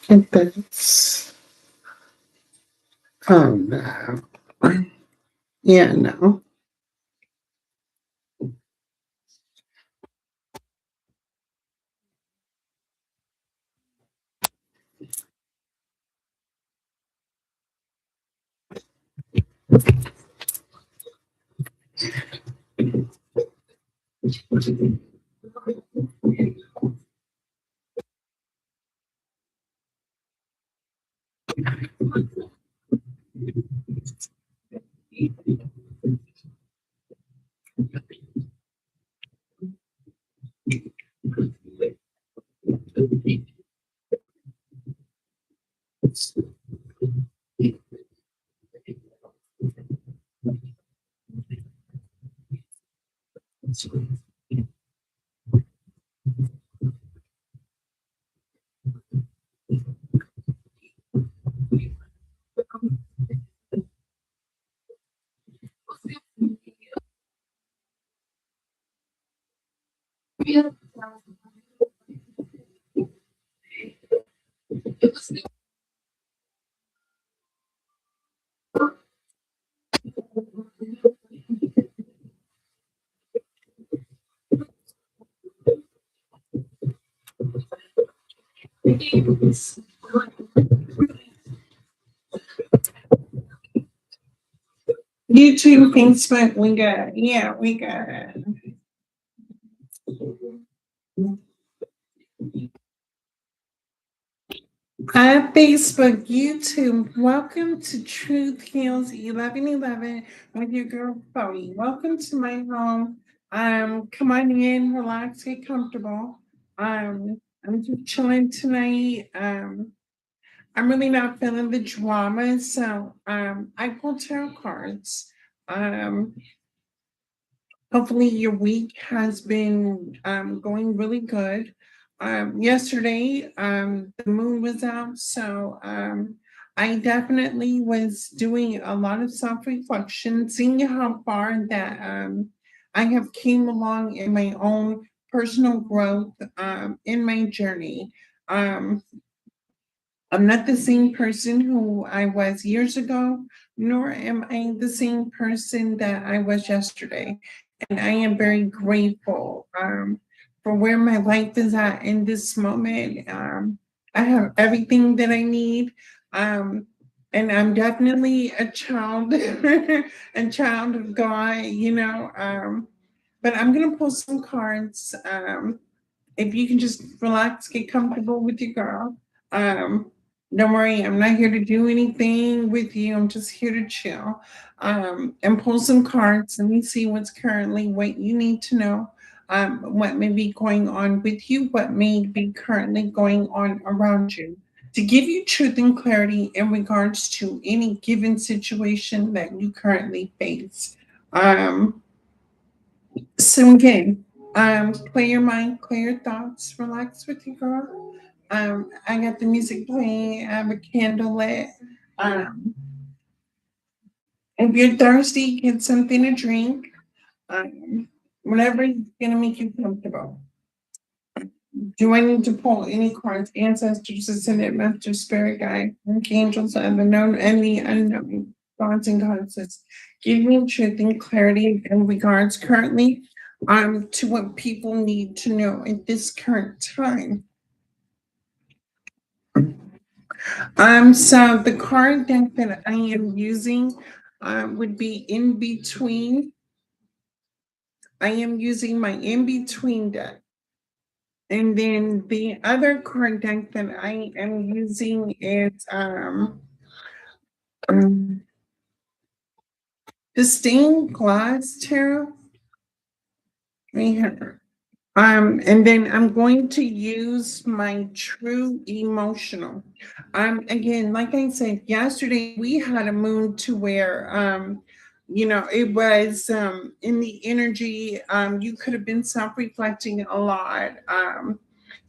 That's, oh no. Yeah, no. YouTube, Facebook, we got, yeah, we got Facebook, YouTube. Welcome to Truth Heals 1111 with your girl Chloe. Welcome to my home. Come on in, relax, get comfortable. I'm just chilling tonight. I'm really not feeling the drama, so I pulled tarot cards. Um, Hopefully, your week has been going really good. Yesterday, the moon was out, so I definitely was doing a lot of self reflection, seeing how far that I have came along in my own personal growth in my journey. Um, I'm not the same person who I was years ago, nor am I the same person that I was yesterday. And I am very grateful for where my life is at in this moment. I have everything that I need. Um, and I'm definitely a child, a child of God, you know. But I'm going to pull some cards. If you can just relax, get comfortable with your girl. Um, don't worry, I'm not here to do anything with you. I'm just here to chill. And pull some cards. Let me see what's currently what you need to know. What may be going on with you, what may be currently going on around you. To give you truth and clarity in regards to any given situation that you currently face. Um, so again, clear your mind, clear your thoughts, relax with your girl. I got the music playing, I have a candle lit. Um, if you're thirsty, get something to drink. Um, whatever is gonna make you comfortable. Do I need to pull any cards, ancestors, ascended master, spirit guide, archangels, and the known and the unknown, gods and goddesses? Give me truth and clarity in regards currently to what people need to know at this current time. So the card deck that I am using would be in between. I am using my in between deck. And then the other card deck that I am using is um, the stained glass tarot. Right here. And then I'm going to use my true emotional. Again, like I said, yesterday we had a moon to where it was in the energy, you could have been self-reflecting a lot.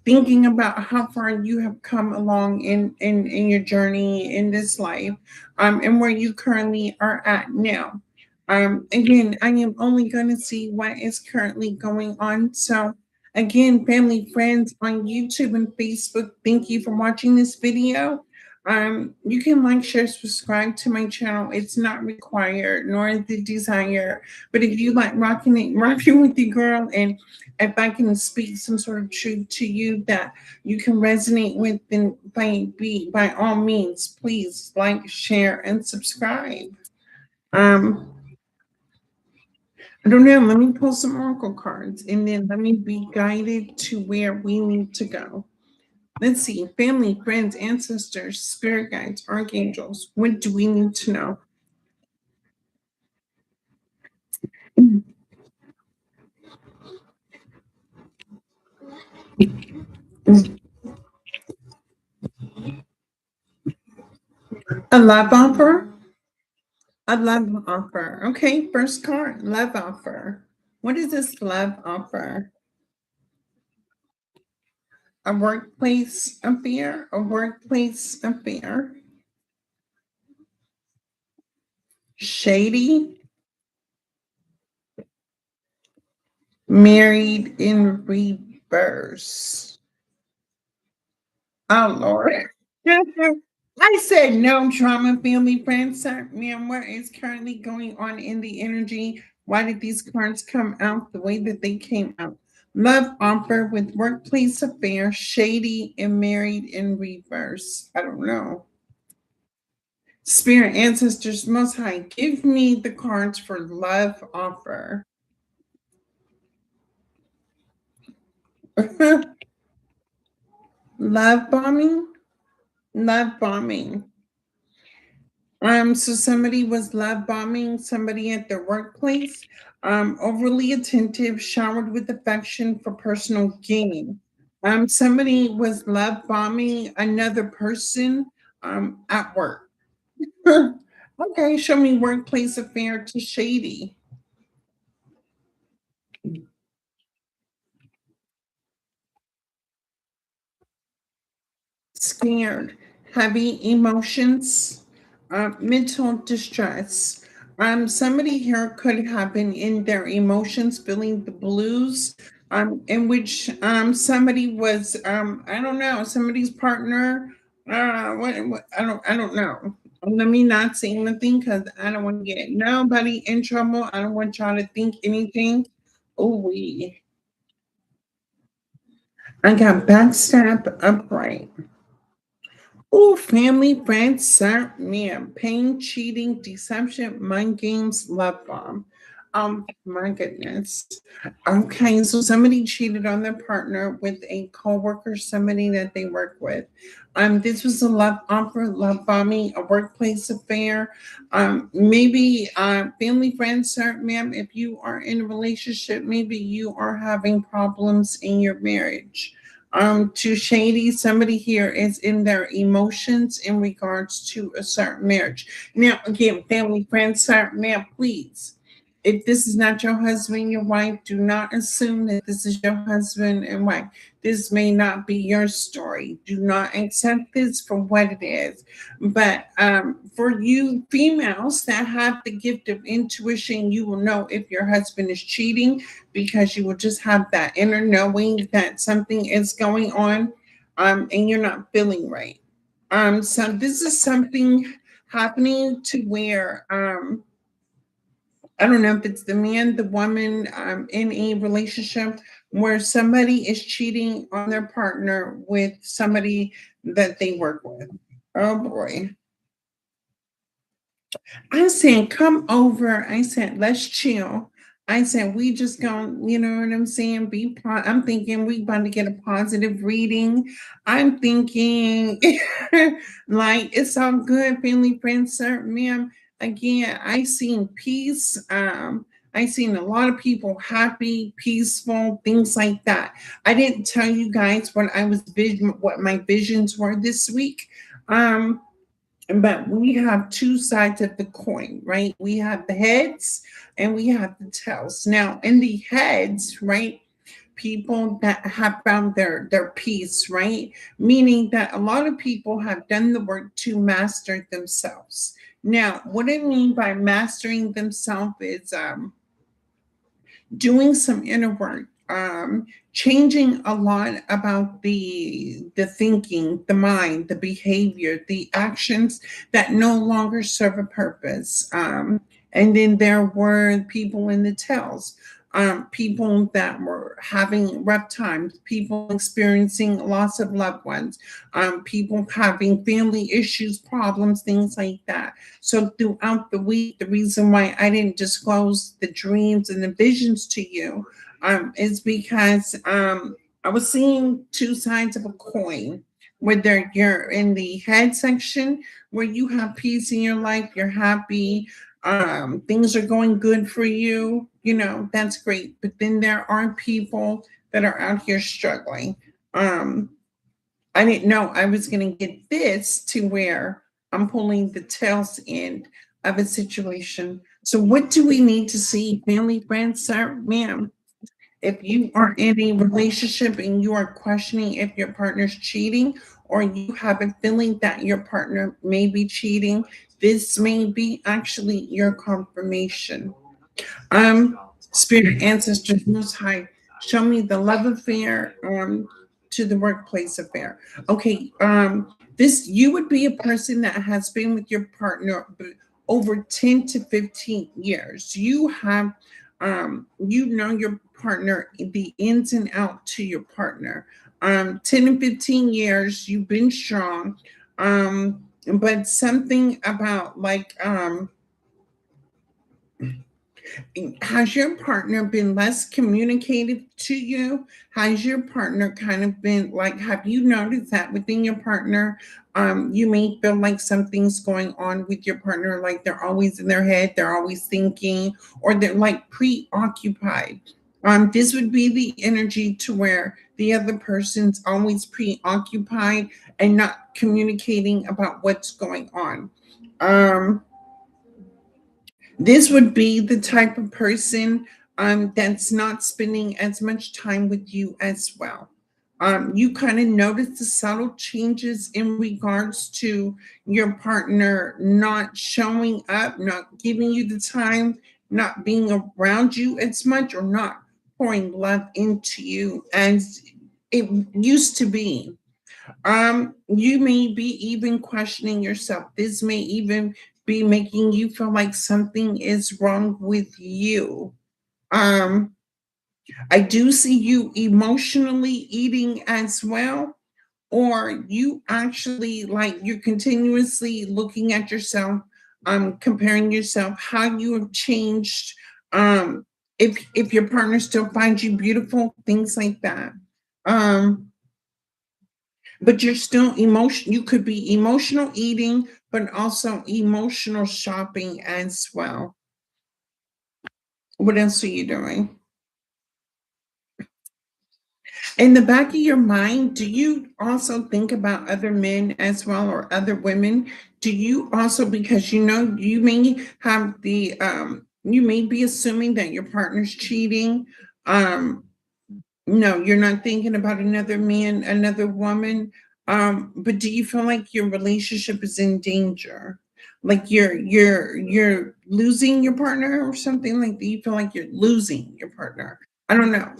Thinking about how far you have come along in your journey in this life, and where you currently are at now. Again, I am only going to see what is currently going on. So again, family, friends on YouTube and Facebook, thank you for watching this video. You can like, share, subscribe to my channel. It's not required nor the desire, but if you like rocking with your girl, and if I can speak some sort of truth to you that you can resonate with, then by all means, please like, share, and subscribe. Um, I don't know. Let me pull some oracle cards, and then let me be guided to where we need to go. Let's see. Family, friends, ancestors, spirit guides, archangels. What do we need to know? A love offer. A love offer. Okay, first card. Love offer. What is this love offer? A workplace affair. A workplace affair. Shady. Married in reverse. Oh Lord. I said no trauma, family, friends. Man, what is currently going on in the energy? Why did these cards come out the way that they came out? Love offer with workplace affair, shady and married in reverse. I don't know. Spirit ancestors most high, give me the cards for love offer. Love bombing? Love bombing. So somebody was love bombing somebody at their workplace, overly attentive, showered with affection for personal gain. Somebody was love bombing another person at work. Okay, show me workplace affair to shady. scared, heavy emotions, mental distress. Somebody here could have been in their emotions, feeling the blues, in which somebody was, I don't know, somebody's partner. I don't know. Let me not say anything because I don't want to get nobody in trouble. I don't want y'all to think anything. Oh, I got backstab upright. Oh, family, friends, sir, man, pain, cheating, deception, mind games, love bomb. My goodness. Okay, so somebody cheated on their partner with a coworker, somebody that they work with. This was a love offer, love bombing, a workplace affair. Maybe family, friends, sir, ma'am. If you are in a relationship, maybe you are having problems in your marriage. To shady, somebody here is in their emotions in regards to a certain marriage. Now, again, family, friends, sir, ma'am, please. If this is not your husband, your wife, do not assume that this is your husband and wife. This may not be your story. Do not accept this for what it is. But for you females that have the gift of intuition, you will know if your husband is cheating because you will just have that inner knowing that something is going on, and you're not feeling right. So this is something happening to where I don't know if it's the man, the woman, in a relationship where somebody is cheating on their partner with somebody that they work with. Oh boy. I said, come over. I said, let's chill. I said, we just going, you know what I'm saying? I'm thinking we about to get a positive reading. I'm thinking like it's all good, family, friends, sir, ma'am. Again, I seen peace. I seen a lot of people happy, peaceful, things like that. I didn't tell you guys what my visions were this week. Um, but we have two sides of the coin, right? We have the heads and we have the tails. Now, in the heads, right? People that have found their peace, right? Meaning that a lot of people have done the work to master themselves. Now, what I mean by mastering themselves is doing some inner work, changing a lot about the thinking, the mind, the behavior, the actions that no longer serve a purpose. And then there were people in the tells, people that were having rough times, people experiencing loss of loved ones, people having family issues, problems, things like that. So throughout the week, the reason why I didn't disclose the dreams and the visions to you, is because I was seeing two sides of a coin. Whether you're in the head section where you have peace in your life, you're happy, things are going good for you, you know, that's great. But then there are people that are out here struggling. Um, I didn't know I was going to get this to where I'm pulling the tails end of a situation. So, what do we need to see, family, friends, sir, ma'am? If you are in a relationship and you are questioning if your partner's cheating, or you have a feeling that your partner may be cheating, this may be actually your confirmation. Spirit ancestors most high, show me the love affair to the workplace affair. Okay, this you would be a person that has been with your partner over 10 to 15 years. You have you know your partner, the ins and out to your partner. 10 and 15 years, you've been strong. But something about like has your partner been less communicative to you? Has your partner kind of been like, have you noticed that within your partner, you may feel like something's going on with your partner, like they're always in their head, they're always thinking, or they're like preoccupied. This would be the energy to where the other person's always preoccupied and not communicating about what's going on. Um, this would be the type of person that's not spending as much time with you as well. You kind of notice the subtle changes in regards to your partner not showing up, not giving you the time, not being around you as much, or not pouring love into you as it used to be. You may be even questioning yourself. This may even be making you feel like something is wrong with you. Um, I do see you emotionally eating as well, or you actually like you're continuously looking at yourself, comparing yourself, how you have changed, if your partner still finds you beautiful, things like that. Um, but you're still emotion. You could be emotional eating, but also emotional shopping as well. What else are you doing? In the back of your mind, do you also think about other men as well, or other women? Do you also, because you know you may have the you may be assuming that your partner's cheating. Um, no, you're not thinking about another man, another woman. But do you feel like your relationship is in danger? Like you're losing your partner or something like that? You feel like you're losing your partner. I don't know.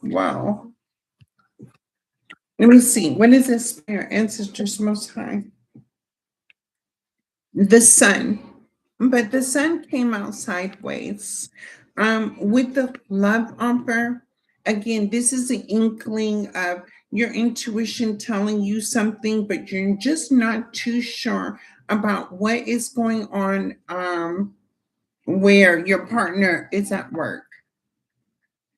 Wow. Let me see. What is this spirit? Ancestors most high. The sun. But the sun came out sideways. With the love offer, again, this is an inkling of your intuition telling you something, but you're just not too sure about what is going on, where your partner is at work.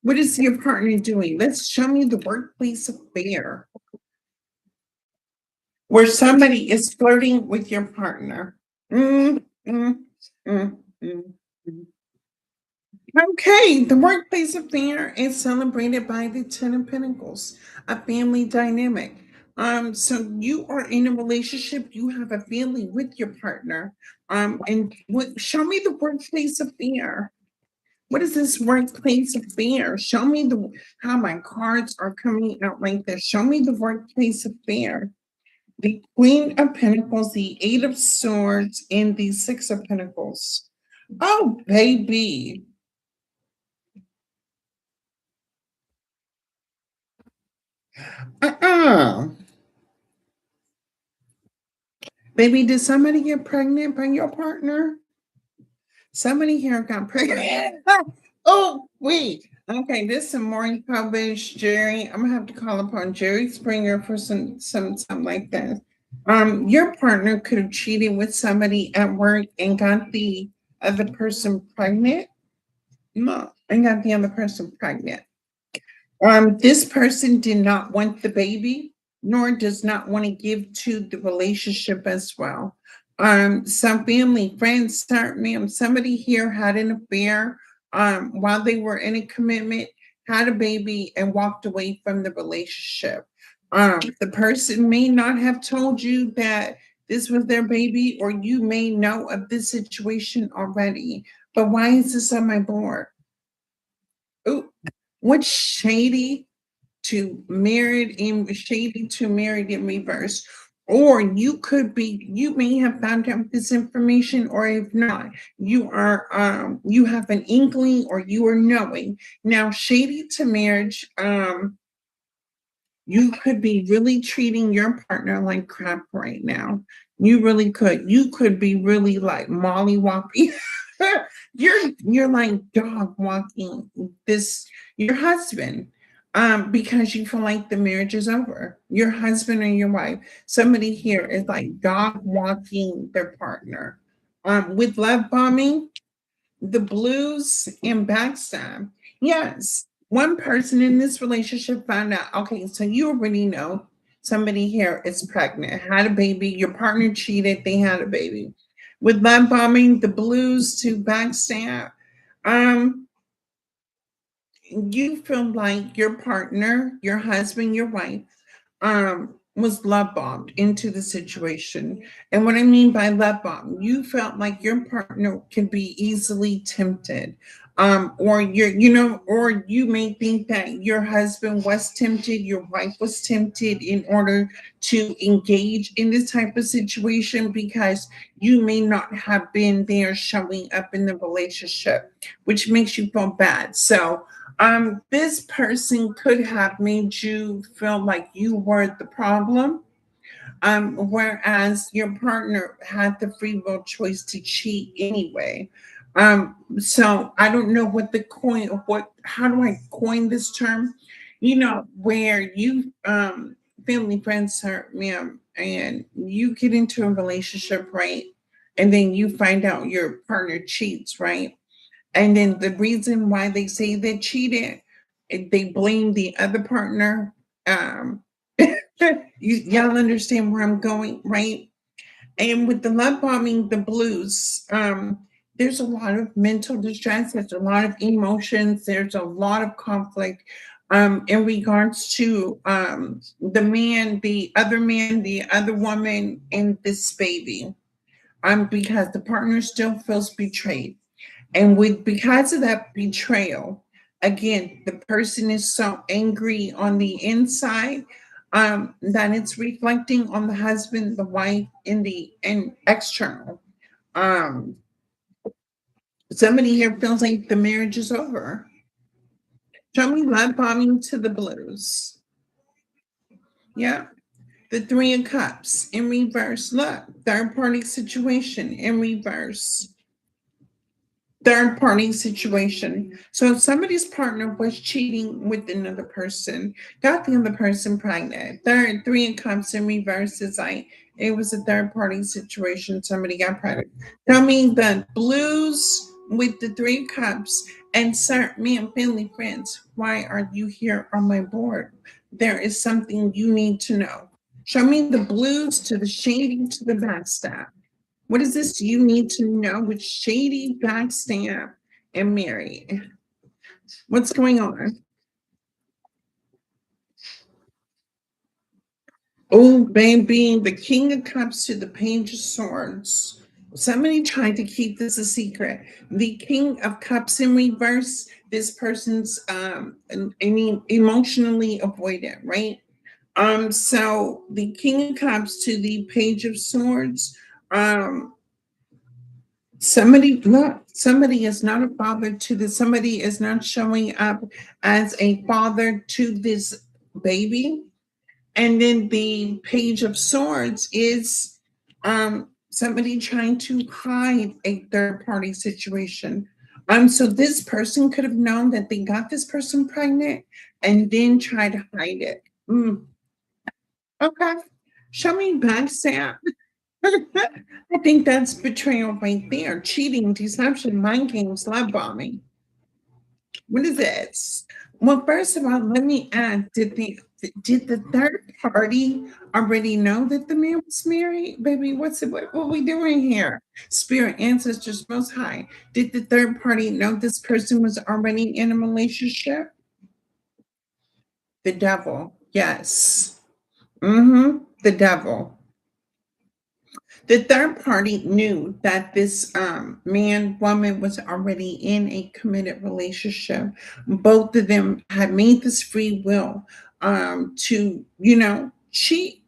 What is your partner doing? Let's show me the workplace affair where somebody is flirting with your partner. Mm, mm, mm, mm, mm. Okay, the workplace affair is celebrated by the Ten of Pentacles, a family dynamic. So you are in a relationship, you have a family with your partner. And show me the workplace affair. What is this workplace affair? Show me the how my cards are coming out like this. Show me the workplace affair. The Queen of Pentacles, the Eight of Swords, and the Six of Pentacles. Oh, baby. Uh-uh. Baby, did somebody get pregnant by your partner? Somebody here got pregnant. Oh, wait. Okay, this is some morning published Jerry. I'm gonna have to call upon Jerry Springer for something like this. Your partner could have cheated with somebody at work and got the other person pregnant. No, and got the other person pregnant. This person did not want the baby, nor does not want to give to the relationship as well. Some family, friends, certainly, somebody here had an affair while they were in a commitment, had a baby, and walked away from the relationship. The person may not have told you that this was their baby, or you may know of this situation already. But why is this on my board? Oh, what's shady to married in reverse? Or you may have found out this information, or if not, you have an inkling, or you are knowing. Now, shady to marriage, you could be really treating your partner like crap right now. You really could. You could be really like mollywopping. You're like dog walking this your husband, because you feel like the marriage is over. Your husband or your wife, somebody here is like dog walking their partner. With love bombing, the blues and backstab. Yes, one person in this relationship found out, okay, so you already know somebody here is pregnant, had a baby, your partner cheated, they had a baby. With love bombing, the blues to backstab, um, you feel like your partner, your husband, your wife, was love bombed into the situation. And what I mean by love bomb, you felt like your partner could be easily tempted. Or or you may think that your husband was tempted, your wife was tempted in order to engage in this type of situation because you may not have been there showing up in the relationship, which makes you feel bad. So this person could have made you feel like you were the problem, whereas your partner had the free will choice to cheat anyway. So I don't know what the coin, what, how do I coin this term? Where you, family friends are, ma'am, and you get into a relationship, right? And then you find out your partner cheats, right? And then the reason why they say they cheated, they blame the other partner. Um, y'all understand where I'm going, right? And with the love bombing, the blues, there's a lot of mental distress, there's a lot of emotions, there's a lot of conflict in regards to the other woman, and this baby. Because the partner still feels betrayed. And with because of that betrayal, again, the person is so angry on the inside, that it's reflecting on the husband, the wife, in the and external. Um, Somebody here feels like the marriage is over. Show me love bombing to the blues. Yeah. The Three of Cups in reverse. Look, third party situation in reverse. Third party situation. So if somebody's partner was cheating with another person, got the other person pregnant. Third, Three of Cups in reverse is like it was a third party situation. Somebody got pregnant. Tell me the blues with the Three of Cups, and sir, me and family friends, why are you here on my board? There is something you need to know. Show me the blues to the shading to the backstab. What is this you need to know with shady backstab and Mary? What's going on? Oh, baby, the King of Cups to the Page of Swords. Somebody tried to keep this a secret. The King of Cups in reverse, this person's emotionally avoidant, right? So the King of Cups to the Page of Swords. Um, somebody is not a father to this, somebody is not showing up as a father to this baby. And then the Page of Swords is somebody trying to hide a third party situation. So this person could have known that they got this person pregnant and then try to hide it. Okay, show me back, Sam. I think that's betrayal right there. Cheating, deception, mind games, love bombing. What is this? Well, first of all, let me ask, did the third party already know that the man was married? Baby, what we doing here? Spirit ancestors most high. Did the third party know this person was already in a relationship? The devil. Yes. Mm-hmm. The devil. The third party knew that this man, woman was already in a committed relationship. Both of them had made this free will to, cheat.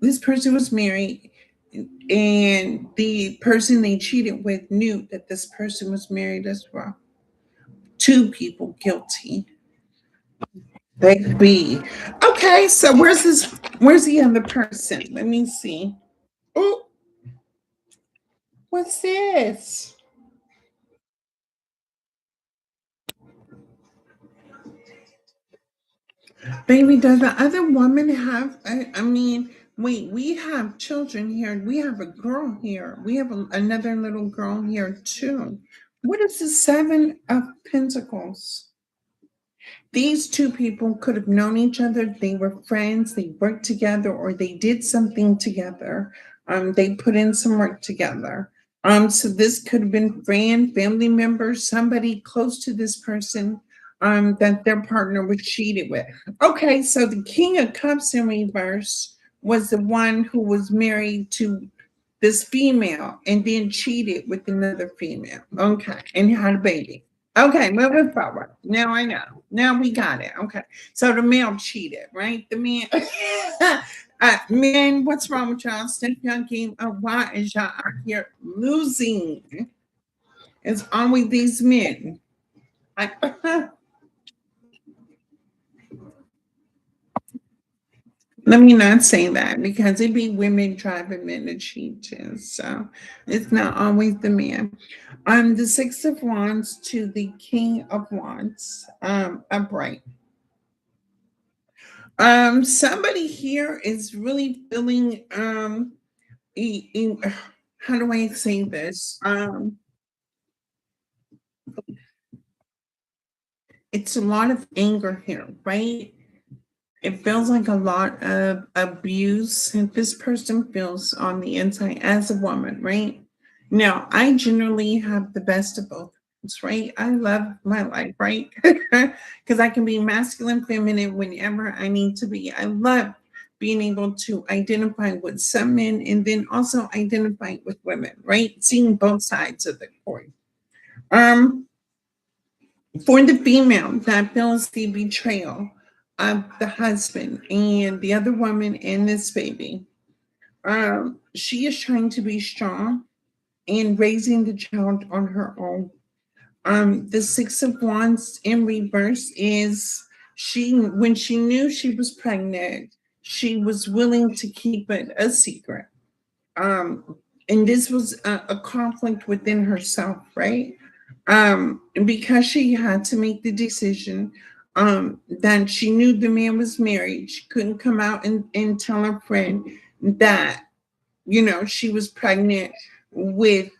This person was married, and the person they cheated with knew that this person was married as well. Two people guilty. They be okay. So where's this? Where's the other person? Let me see. Oh, what's this? Baby, does the other woman have? I mean, wait, we have children here. We have a girl here. We have another little girl here too. What is the Seven of Pentacles? These two people could have known each other. They were friends. They worked together, or they did something together. They put in some work together. So this could have been friend, family member, somebody close to this person that their partner was cheated with. Okay, so the King of Cups in reverse was the one who was married to this female and then cheated with another female. Okay, and had a baby. Okay, moving forward. Now I know. Now we got it. Okay. So the male cheated, right? The man. Men, what's wrong with y'all? Step your game up. Why is y'all out here losing? It's always these men. I, let me not say that because it be women driving men to cheat too. So it's not always the man. The Six of Wands to the King of Wands, upright. Somebody here is really feeling how do I say this? It's a lot of anger here, right? It feels like a lot of abuse that this person feels on the inside as a woman, right? Now, I generally have the best of both worlds, right? I love my life, right? Because I can be masculine, feminine whenever I need to be. I love being able to identify with some men and then also identify with women, right? Seeing both sides of the coin. Um, for the female that feels the betrayal of the husband and the other woman and this baby, she is trying to be strong and raising the child on her own. The Six of Wands in reverse is when she knew she was pregnant, she was willing to keep it a secret. Um, and this was a conflict within herself, right? Because she had to make the decision that she knew the man was married. She couldn't come out and tell her friend that, she was pregnant with,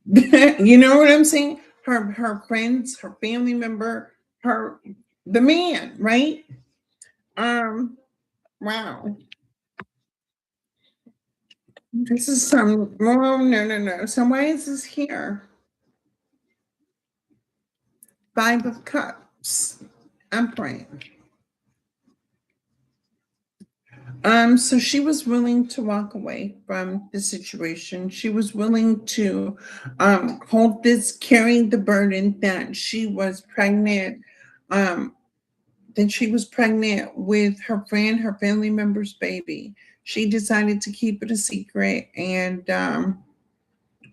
you know what I'm saying? Her friends, her family member, her the man, right? Um, wow. This is some oh no. So why is this here? Five of Cups. I'm praying. So she was willing to walk away from the situation. She was willing to hold this, carrying the burden that she was pregnant, um, with her friend, her family member's baby. She decided to keep it a secret and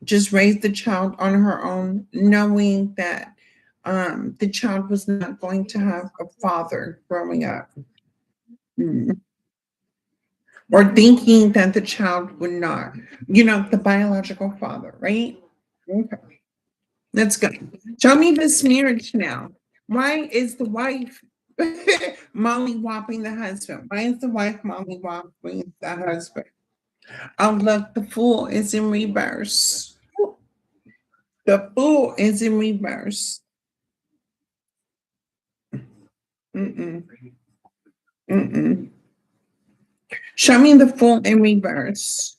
just raise the child on her own, knowing that the child was not going to have a father growing up. Mm. Or thinking that the child would not, the biological father, right? Okay, that's good. Show me this marriage now. Why is the wife molly whopping the husband? Why is the wife molly whopping the husband? Oh, look, the fool is in reverse. The fool is in reverse. Mm-mm, mm-mm. Show me the fool in reverse.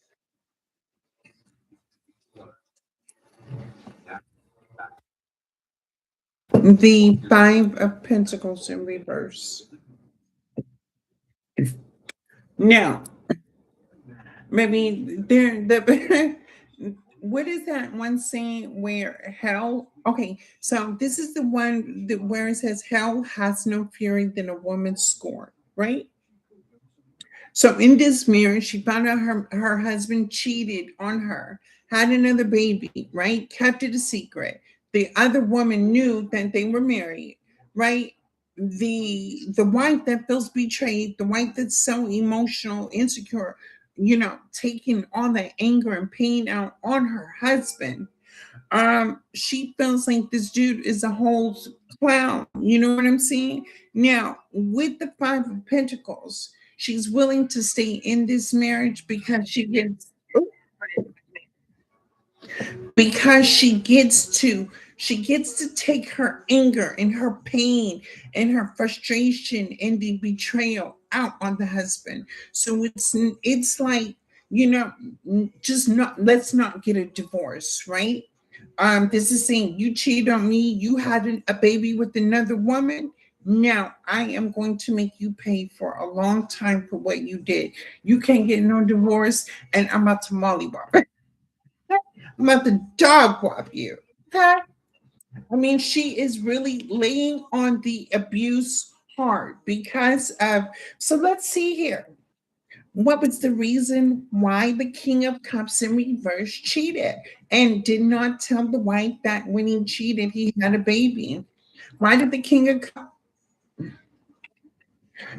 The Five of Pentacles in reverse. Now, maybe the what is that one saying where hell? Okay, so this is the one that where it says hell has no fury than a woman's scorn, right? So in this marriage, she found out her husband cheated on her, had another baby, right? Kept it a secret. The other woman knew that they were married, right? The wife that feels betrayed, the wife that's so emotional, insecure, taking all that anger and pain out on her husband. She feels like this dude is a whole clown. You know what I'm saying? Now, with the Five of Pentacles, she's willing to stay in this marriage because she gets to take her anger and her pain and her frustration and the betrayal out on the husband. So it's like, just not let's not get a divorce, right? This is saying you cheated on me, you had a baby with another woman. Now I am going to make you pay for a long time for what you did. You can't get no divorce, and I'm about to mollywop. I'm about to dog whop you. Okay? I mean, she is really laying on the abuse hard because of. So let's see here. What was the reason why the King of Cups in reverse cheated and did not tell the wife that when he cheated, he had a baby? Why did the King of Cups?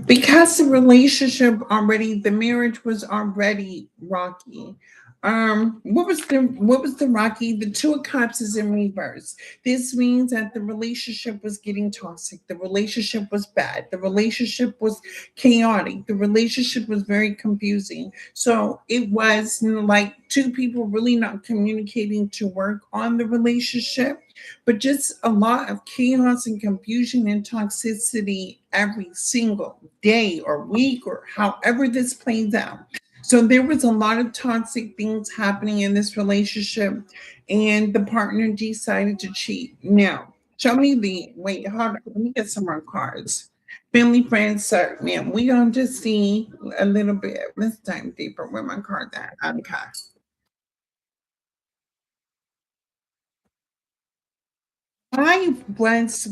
Because the marriage was already rocky. What was the rocky? The two of cups is in reverse. This means that the relationship was getting toxic. The relationship was bad. The relationship was chaotic. The relationship was very confusing. So it was like two people really not communicating to work on the relationship, but just a lot of chaos and confusion and toxicity every single day or week or however this plays out. So there was a lot of toxic things happening in this relationship, and the partner decided to cheat. Now, show me the wait, hold on, let me get some more cards. Family, friends, sir, man, we gonna just see a little bit. Let's dive deeper. Where my card at? Okay. I was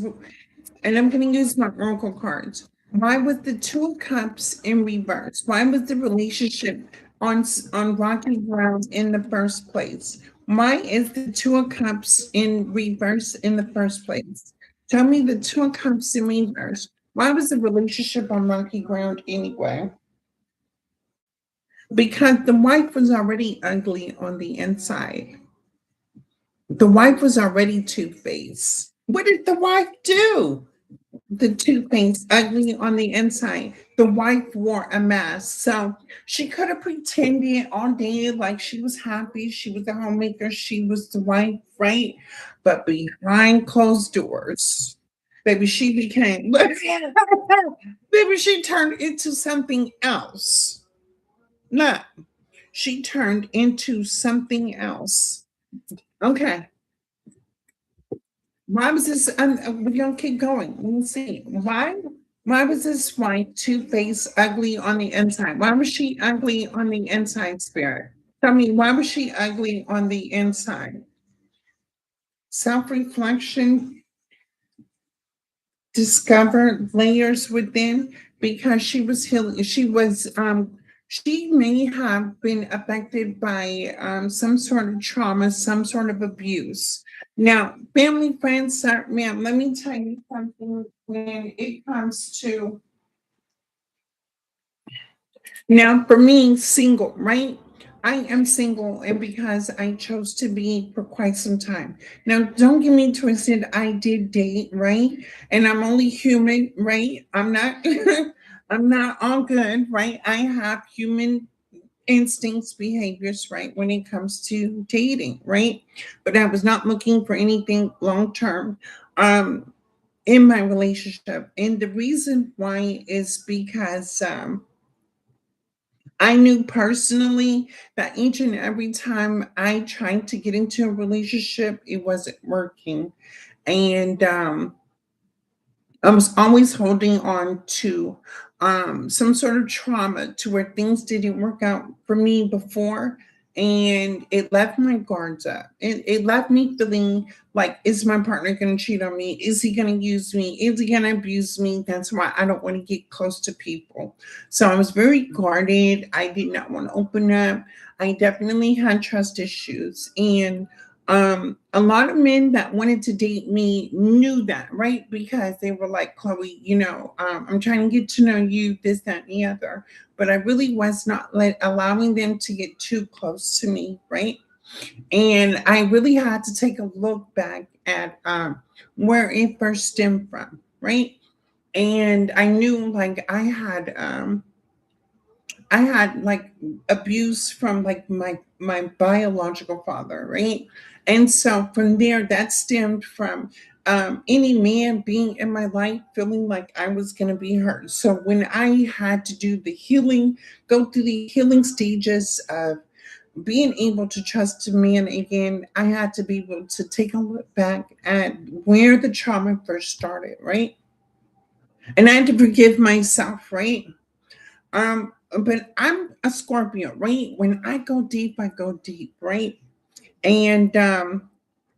and I'm going to use my oracle cards. Why was the Two of Cups in reverse? Why was the relationship on rocky ground in the first place? Why is the Two of Cups in reverse in the first place? Tell me the Two of Cups in reverse. Why was the relationship on rocky ground anyway? Because the wife was already ugly on the inside. The wife was already two-faced. What did the wife do? The two things ugly on the inside. The wife wore a mask. So she could have pretended all day like she was happy. She was the homemaker. She was the wife, right? But behind closed doors, baby, she became, baby, she turned into something else. No, she turned into something else. Okay. Why was this? We're gonna keep going. Let me see. Why was this white two face ugly on the inside? Why was she ugly on the inside, spirit? Tell me, why was she ugly on the inside? Self reflection discovered layers within because she was healing. She may have been affected by some sort of trauma, some sort of abuse. Now, family, friends, ma'am, let me tell you something when it comes to now, for me, single, right? I am single, and because I chose to be for quite some time. Now, don't get me twisted. I did date, right? And I'm only human, right? I'm not. I'm not all good, right? I have human instincts, behaviors, right? When it comes to dating, right? But I was not looking for anything long term. In my relationship, and the reason why is because I knew personally that each and every time I tried to get into a relationship, it wasn't working. And I was always holding on to some sort of trauma to where things didn't work out for me before. And it left my guards up. It left me feeling like, is my partner going to cheat on me? Is he going to use me? Is he going to abuse me? That's why I don't want to get close to people. So I was very guarded. I did not want to open up. I definitely had trust issues. And a lot of men that wanted to date me knew that, right? Because they were like, Chloe, I'm trying to get to know you, this, that, and the other. But I really was not allowing them to get too close to me, right? And I really had to take a look back at where it first stemmed from, right? And I knew like I had like abuse from like my biological father, right? And so from there, that stemmed from any man being in my life feeling like I was going to be hurt. So when I had to do the healing, go through the healing stages of being able to trust a man again, I had to be able to take a look back at where the trauma first started, right? And I had to forgive myself, right? But I'm a Scorpio, right? When I go deep, right? And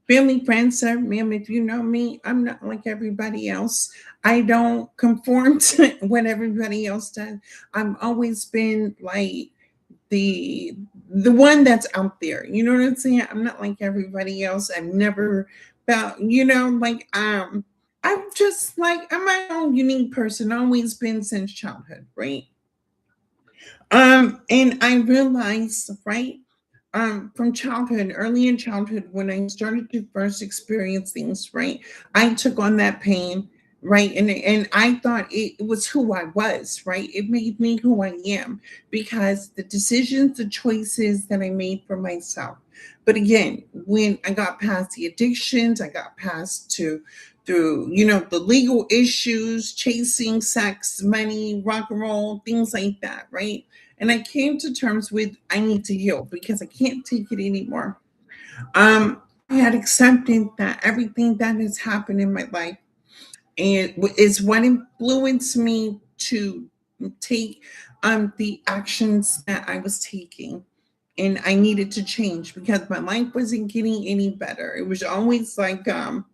Family friends, sir, ma'am, if you know me, I'm not like everybody else. I don't conform to what everybody else does. I've always been like the the one that's out there. You know what I'm saying? I'm not like everybody else. I've never felt, I'm just like I'm my own unique person, always been since childhood, right? And I realized, right, from childhood, early in childhood, when I started to first experience things, right, I took on that pain, right, and I thought it was who I was, right. It made me who I am because the decisions, the choices that I made for myself. But again, when I got past the addictions, I got past to through the legal issues, chasing sex, money, rock and roll, things like that, right? And I came to terms with I need to heal because I can't take it anymore. I had accepted that everything that has happened in my life and is what influenced me to take the actions that I was taking. And I needed to change because my life wasn't getting any better. It was always like the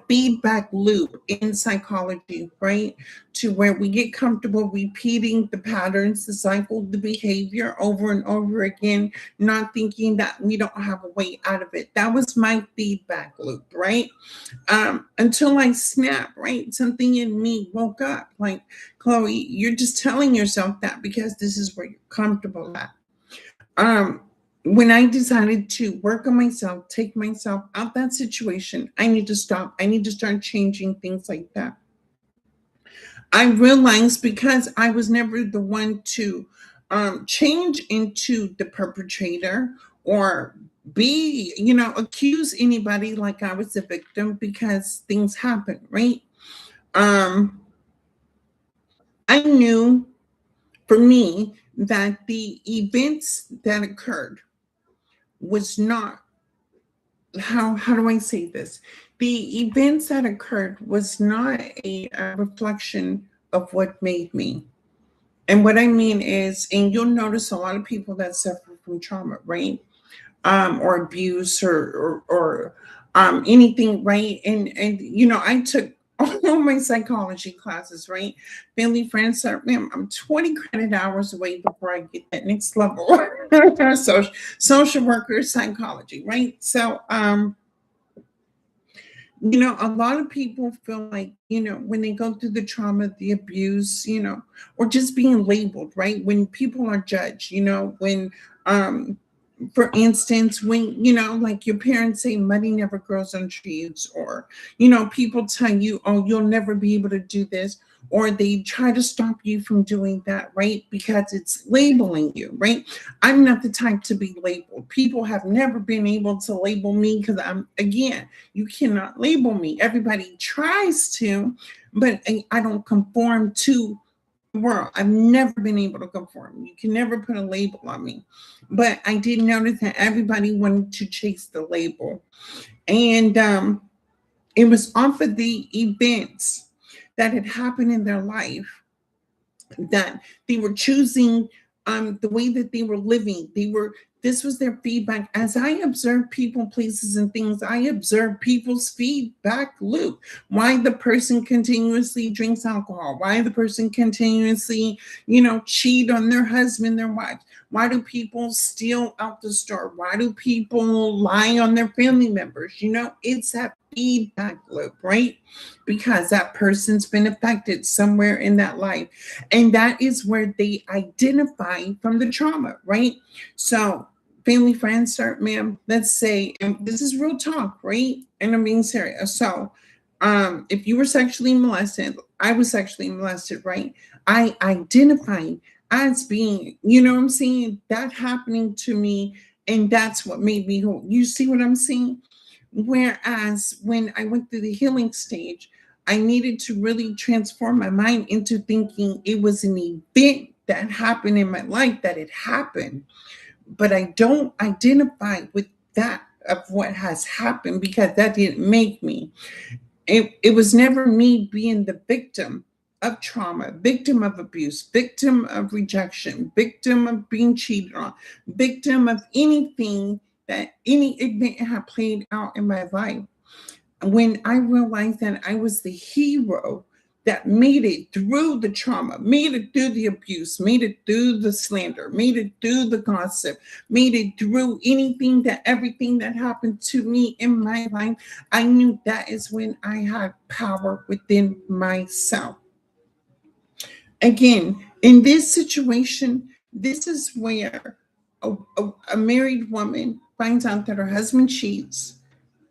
feedback loop in psychology, right? To where we get comfortable repeating the patterns, the cycle, the behavior over and over again, not thinking that we don't have a way out of it. That was my feedback loop, right? Until I snapped, right? Something in me woke up like, Chloe, you're just telling yourself that because this is where you're comfortable at. um when I decided to work on myself, take myself out that situation, I need to stop. I need to start changing things like that. I realized because I was never the one to change into the perpetrator or be, accuse anybody like I was a victim because things happen, right? Um, I knew for me that the events that occurred was not how do I say this? The events that occurred was not a reflection of what made me. And what I mean is, and you'll notice a lot of people that suffer from trauma, right? Or abuse or anything, right? And I took all my psychology classes, right? Family friends, ma'am, I'm 20 credit hours away before I get that next level. Social worker, psychology, right? So a lot of people feel like, when they go through the trauma, the abuse, or just being labeled, right? When people are judged, when, um, for instance, when, like your parents say money never grows on trees, or, people tell you, oh, you'll never be able to do this, or they try to stop you from doing that, right? Because it's labeling you, right? I'm not the type to be labeled. People have never been able to label me because again, you cannot label me. Everybody tries to, but I don't conform to the world. I've never been able to conform. You can never put a label on me. But I did notice that everybody wanted to chase the label. And it was off of the events that had happened in their life that they were choosing the way that they were living. This was their feedback. As I observed people, places, and things, I observed people's feedback loop. Why the person continuously drinks alcohol, why the person continuously, cheat on their husband, their wife. Why do people steal out the store? Why do people lie on their family members? It's that feedback loop, right? Because that person's been affected somewhere in that life. And that is where they identify from the trauma, right? So, family, friends, sir, ma'am, let's say, and this is real talk, right? And I'm being serious. So, if you were sexually molested, I was sexually molested, right? I identified as being, what I'm saying, that happening to me, and that's what made me whole. You see what I'm saying? Whereas when I went through the healing stage, I needed to really transform my mind into thinking it was an event that happened in my life, that it happened. But I don't identify with that of what has happened because that didn't make me. It was never me being the victim of trauma, victim of abuse, victim of rejection, victim of being cheated on, victim of anything that any event had played out in my life, when I realized that I was the hero that made it through the trauma, made it through the abuse, made it through the slander, made it through the gossip, made it through everything that happened to me in my life, I knew that is when I had power within myself. Again, in this situation, this is where a married woman finds out that her husband cheats,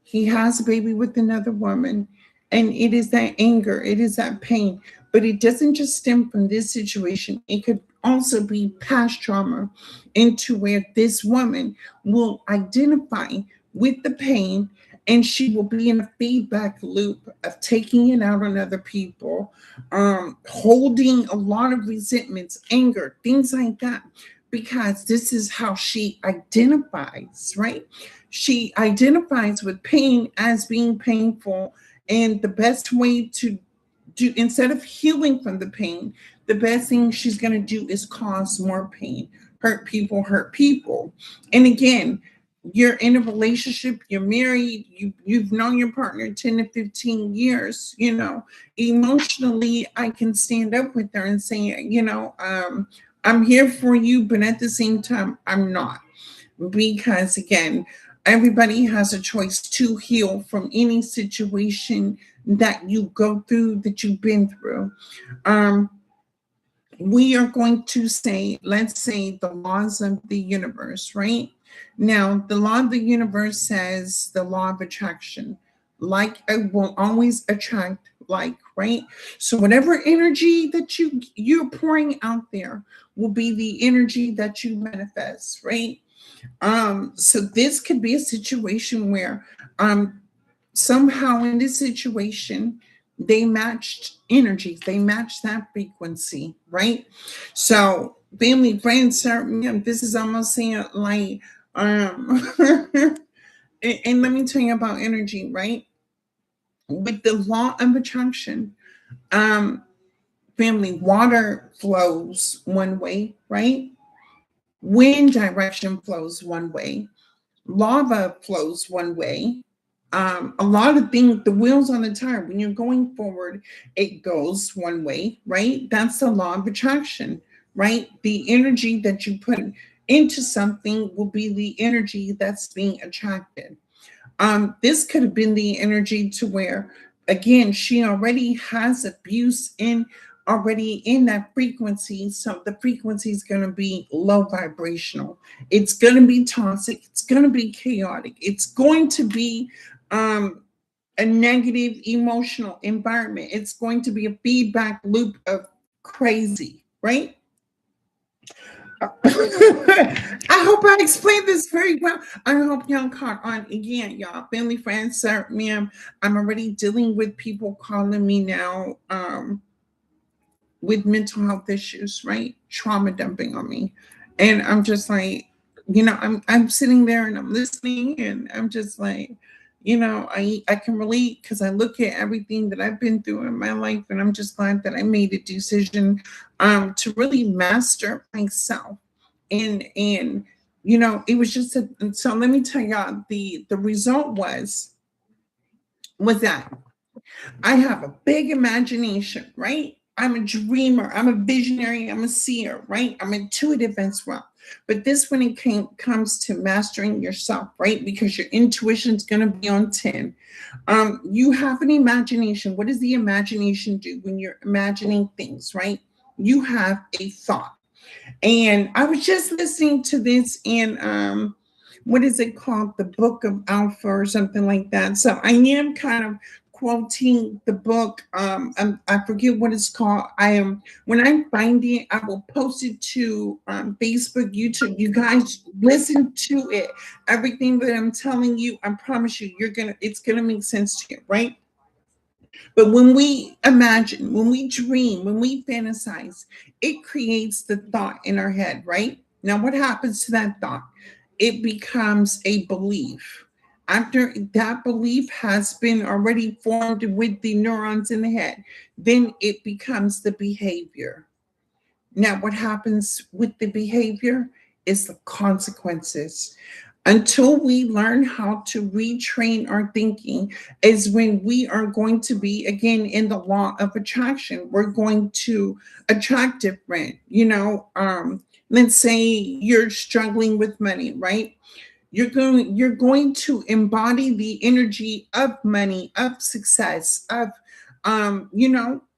he has a baby with another woman, and it is that anger, it is that pain. But it doesn't just stem from this situation, it could also be past trauma, into where this woman will identify with the pain, and she will be in a feedback loop of taking it out on other people, holding a lot of resentments, anger, things like that, because this is how she identifies, right? She identifies with pain as being painful. And the best way to do, instead of healing from the pain, the best thing she's going to do is cause more pain, hurt people, hurt people. And again, you're in a relationship, you're married, you've known your partner 10 to 15 years, emotionally, I can stand up with her and say, I'm here for you, but at the same time, I'm not, because again, everybody has a choice to heal from any situation that you go through, that you've been through. um we are going to say, let's say, the laws of the universe, right? Now, the law of the universe says, the law of attraction, like I will always attract like, right? So whatever energy that you're pouring out there will be the energy that you manifest, right? So this could be a situation where somehow in this situation they matched energies, they matched that frequency, right? So family, friends, this is almost saying like and let me tell you about energy, right? With the law of attraction, um family, water flows one way, right? Wind direction flows one way, lava flows one way. A lot of things, the wheels on the tire, when you're going forward, it goes one way, right? That's the law of attraction, right? The energy that you put into something will be the energy that's being attracted. This could have been the energy to where, again, she already has abuse in, already in that frequency. So the frequency is going to be low vibrational. It's going to be toxic. It's going to be chaotic. It's going to be a negative emotional environment. It's going to be a feedback loop of crazy, right? I hope I explained this very well. I hope y'all caught on. Again, y'all, family, friends, sir, ma'am. I'm already dealing with people calling me now with mental health issues, right? Trauma dumping on me. And I'm just like, I'm sitting there and I'm listening and I'm just like, I can relate because I look at everything that I've been through in my life, and I'm just glad that I made a decision to really master myself. And it was just so let me tell y'all, the result was that I have a big imagination, right? I'm a dreamer, I'm a visionary, I'm a seer, right? I'm intuitive as well. But this, when it comes to mastering yourself, right? Because your intuition is going to be on 10. You have an imagination. What does the imagination do when you're imagining things, right? You have a thought. And I was just listening to this in what is it called? The Book of Alpha or something like that. So I am kind of quoting the book. I forget what it's called. I am, when I find it, I will post it to Facebook, YouTube. You guys listen to it. Everything that I'm telling you, I promise you, it's gonna make sense to you, right? But when we imagine, when we dream, when we fantasize, it creates the thought in our head, right? Now, what happens to that thought? It becomes a belief. After that belief has been already formed with the neurons in the head, then it becomes the behavior. Now, what happens with the behavior is the consequences. Until we learn how to retrain our thinking is when we are going to be again in the law of attraction. We're going to attract different, let's say you're struggling with money, right? You're going to embody the energy of money, of success, of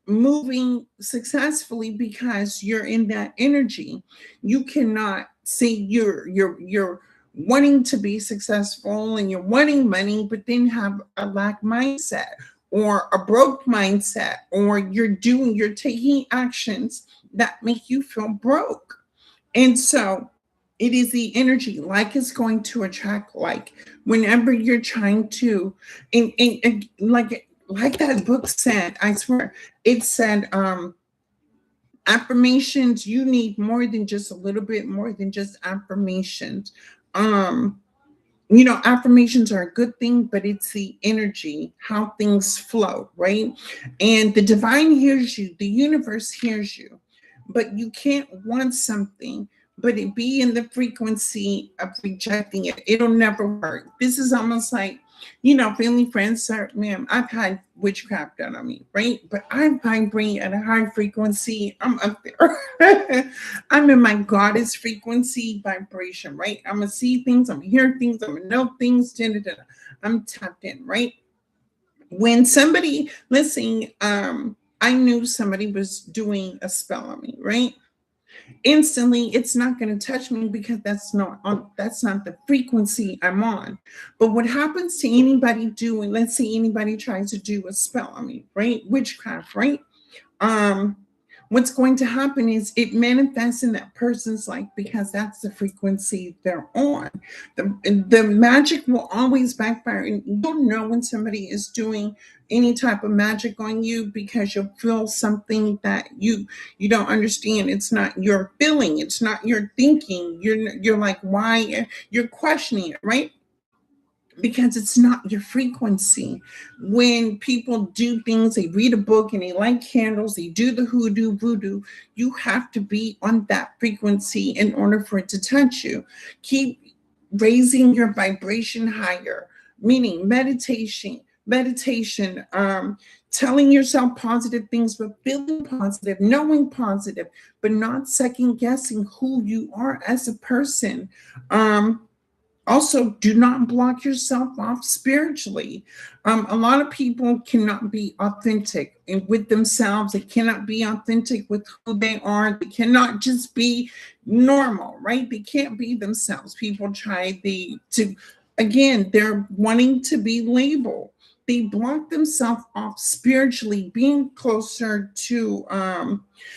moving successfully because you're in that energy. You cannot say you're wanting to be successful and you're wanting money but then have a lack mindset or a broke mindset, or you're taking actions that make you feel broke. And so it is the energy, like is going to attract like whenever you're trying to, and like that book said, I swear, it said, affirmations, you need more than just a little bit more than just affirmations. Um, affirmations are a good thing, but it's the energy, how things flow, right? And the divine hears you, the universe hears you, but you can't want something, but it be in the frequency of rejecting it. It'll never work. This is almost like, family friends, sir, ma'am, I've had witchcraft done on me, right? But I'm vibrating at a high frequency. I'm up there. I'm in my goddess frequency vibration, right? I'm gonna see things, I'm gonna hear things, I'm gonna know things, da, da, da. I'm tapped in, right? When somebody, listen, I knew somebody was doing a spell on me, right? Instantly it's not going to touch me because that's not the frequency I'm on. But what happens to anybody doing, let's say anybody tries to do a spell on me, right? Witchcraft, right? um what's going to happen is it manifests in that person's life because that's the frequency they're on. The magic will always backfire, and you'll know when somebody is doing any type of magic on you because you'll feel something that you don't understand. It's not your feeling, it's not your thinking. You're like, why? You're questioning it, right? Because it's not your frequency. When people do things, they read a book and they light candles, they do the hoodoo, voodoo, you have to be on that frequency in order for it to touch you. Keep raising your vibration higher, meaning meditation, telling yourself positive things, but feeling positive, knowing positive, but not second guessing who you are as a person. Also, do not block yourself off spiritually. A lot of people cannot be authentic and with themselves. They cannot be authentic with who they are. They cannot just be normal, right? They can't be themselves. People try again, they're wanting to be labeled. They block themselves off spiritually, being closer to,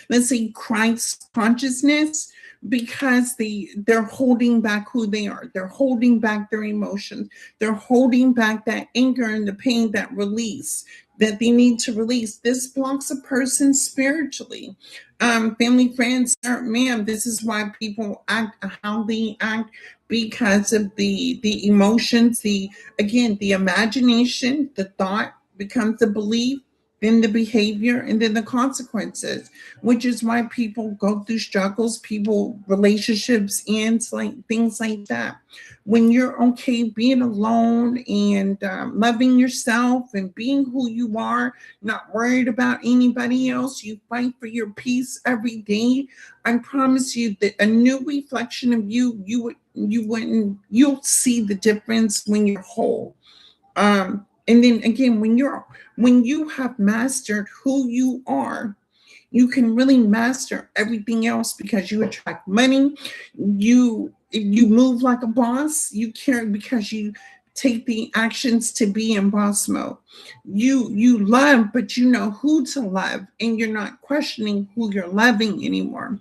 let's say, Christ consciousness, because they're holding back who they are. They're holding back their emotions. They're holding back that anger and the pain, that release that they need to release. This blocks a person spiritually. Family, friends, sir, ma'am, this is why people act how they act, because of the emotions, the again, the imagination, the thought becomes the belief, then the behavior, and then the consequences, which is why people go through struggles, people, relationships, and like things like that. When you're okay being alone and loving yourself and being who you are, not worried about anybody else, you fight for your peace every day. I promise you that a new reflection of you'll see the difference when you're whole. And then again, when you have mastered who you are, you can really master everything else because you attract money. You move like a boss. You care because you take the actions to be in boss mode. You love, but you know who to love, and you're not questioning who you're loving anymore.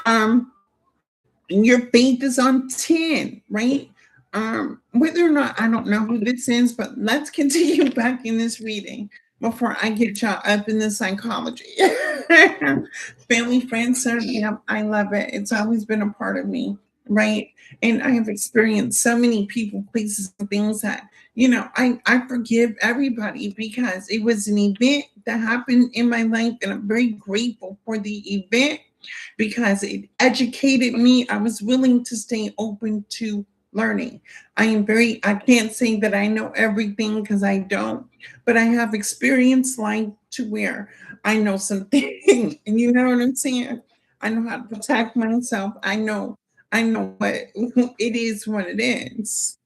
um your faith is on 10, right? Whether or not, I don't know who this is, but let's continue back in this reading before I get y'all up in the psychology. Family, friends, sir, yeah, I love it. It's always been a part of me, right? And I have experienced so many people, places, and things that, I forgive everybody because it was an event that happened in my life, and I'm very grateful for the event because it educated me. I was willing to stay open to learning. I can't say that I know everything because I don't, but I have experience like to where I know something. And you know what I'm saying? I know how to protect myself. I know what it is, what it is.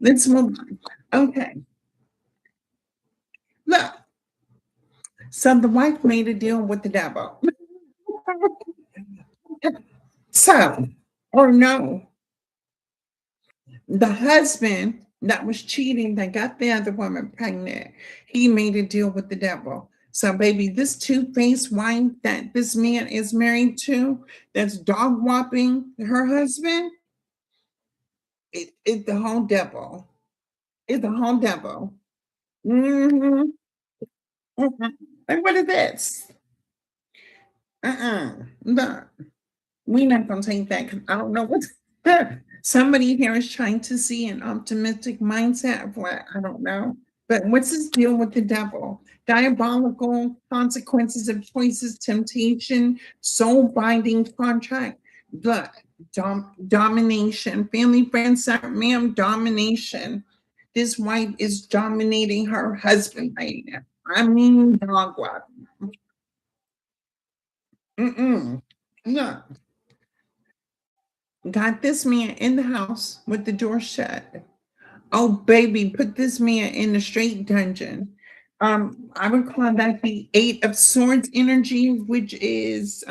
Let's move on. Okay. Look, so the wife made a deal with the devil. So, or no, the husband that was cheating, that got the other woman pregnant, he made a deal with the devil. So, baby, this two-faced wife that this man is married to, that's dog whopping her husband, it's the whole devil. It's the whole devil. Mm-hmm. Mm-hmm. Like, what is this? No. We're not gonna take that because I don't know what somebody here is trying to see an optimistic mindset of what I don't know. But what's this deal with the devil? Diabolical consequences of choices, temptation, soul binding contract, the domination, family friends, ma'am, domination. This wife is dominating her husband right now. I mean, dog walk. Mm-mm. No. Got this man in the house with the door shut. Oh, baby, put this man in the straight dungeon. I would call that the Eight of Swords energy, which is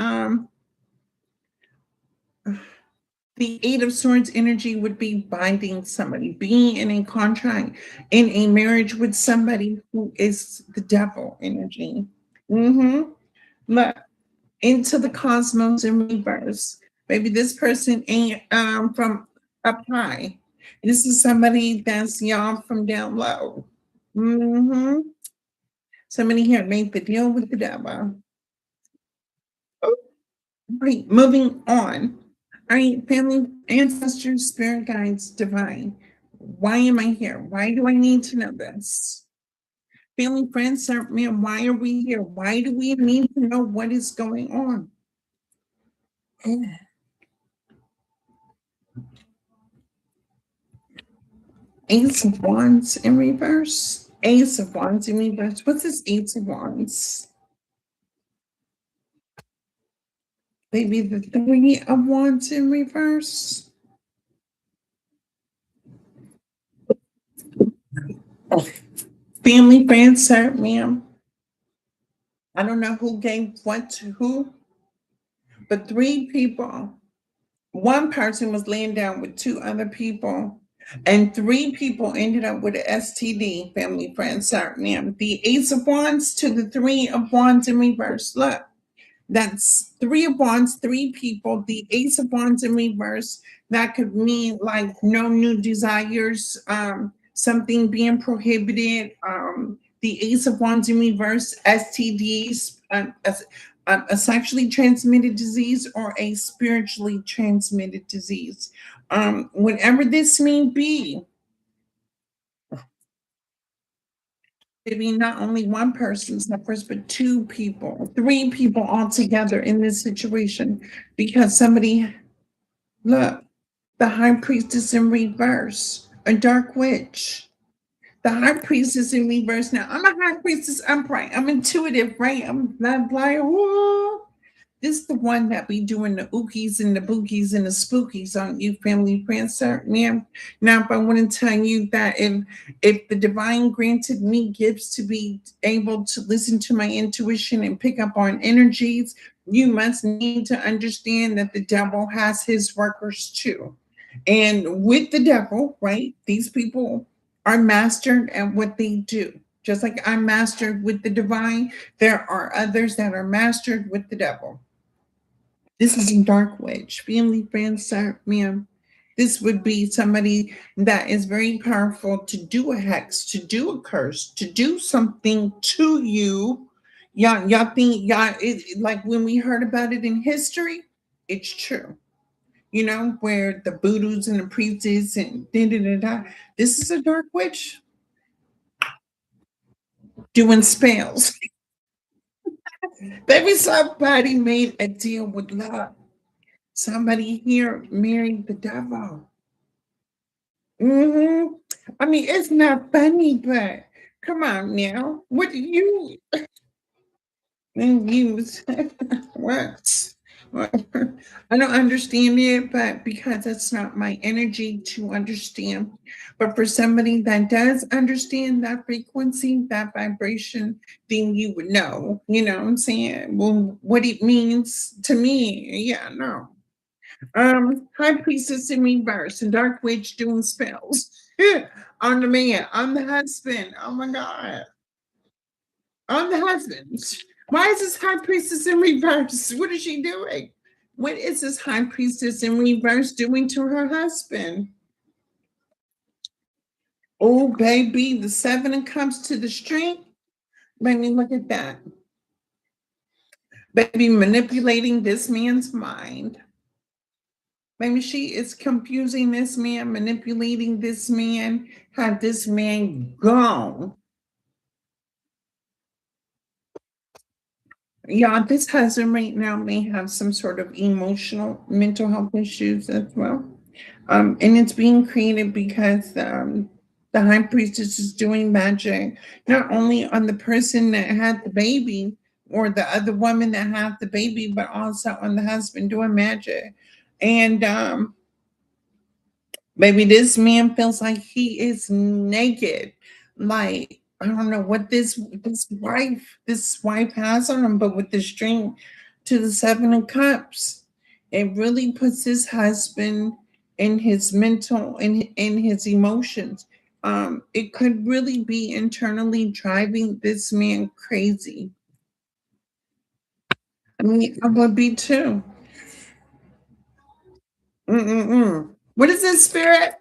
the Eight of Swords energy would be binding somebody, being in a contract, in a marriage with somebody who is the devil energy. Mm-hmm. Look, into the cosmos in reverse. Maybe this person ain't from up high. This is somebody that's y'all from down low. Mm-hmm. Somebody here made the deal with the devil. Oh, right, moving on. All right, family, ancestors, spirit guides, divine. Why am I here? Why do I need to know this? Family, friends, man, why are we here? Why do we need to know what is going on? Ace of Wands in reverse. Ace of Wands in reverse. What's this Ace of Wands? Maybe the Three of Wands in reverse. Oh, family, friends, sir, ma'am. I don't know who gave what to who, but three people. One person was laying down with two other people, and three people ended up with an STD, family, friends, sir, ma'am. The Ace of Wands to the Three of Wands in reverse. Look. That's Three of Wands, three people. The Ace of Wands in reverse. That could mean like no new desires, something being prohibited. The Ace of Wands in reverse, STDs, a sexually transmitted disease or a spiritually transmitted disease. Whatever this may be, maybe not only one person suffers, but two people, three people altogether in this situation because somebody, look, the high priestess in reverse, a dark witch. The high priestess in reverse. Now, I'm a high priestess. I'm right. I'm intuitive, right? I'm not like, whoa. This is the one that be doing the ookies and the bookies and the spookies on you, family friends, sir, ma'am. Now, if I want to tell you that if the divine granted me gifts to be able to listen to my intuition and pick up on energies, you must need to understand that the devil has his workers too. And with the devil, right, these people are mastered at what they do. Just like I'm mastered with the divine, there are others that are mastered with the devil. This is a dark witch. Family friends, sir, ma'am. This would be somebody that is very powerful to do a hex, to do a curse, to do something to you. Y'all think like when we heard about it in history, it's true. You know, where the voodoos and the priests and da da da da. This is a dark witch doing spells. Maybe somebody made a deal with love. Somebody here married the devil. Hmm. I mean, it's not funny, but come on now. What do you use? What? What? I don't understand it, but because it's not my energy to understand. But for somebody that does understand that frequency, that vibration, then you would know. You know what I'm saying? Well, what it means to me. Yeah, no. High priestess in reverse and dark witch doing spells on the man, on the husband. Oh my god, on the husband. Why is this high priestess in reverse? What is she doing? What is this high priestess in reverse doing to her husband? Oh, baby, the seven of cups to the strength. Baby, look at that. Baby, manipulating this man's mind. Maybe she is confusing this man, manipulating this man, have this man gone. Yeah, this husband right now may have some sort of emotional, mental health issues as well. And it's being created because the high priestess is doing magic, not only on the person that had the baby or the other woman that had the baby, but also on the husband doing magic. And maybe this man feels like he is naked. Like, I don't know what this wife has on him, but with the string to the seven of cups, it really puts his husband in his mental in his emotions. It could really be internally driving this man crazy. I mean, I would be too. Mm-mm-mm. What is this spirit?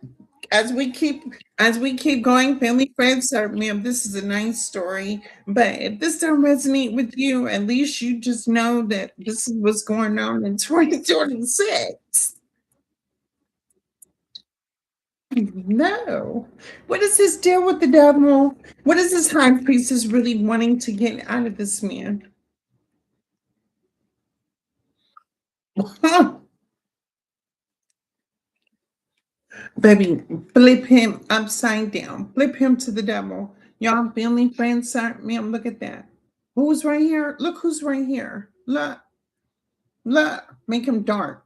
as we keep as we keep going, family friends, sir, ma'am, this is a nice story. But if this don't resonate with you, at least you just know that this is what's going on in 2026. No. What is this deal with the devil? What is this high priestess really wanting to get out of this man? Baby, flip him upside down. Flip him to the devil. Y'all family friends, sir, ma'am, look at that. Who's right here? Look who's right here. Look. Look, make him dark.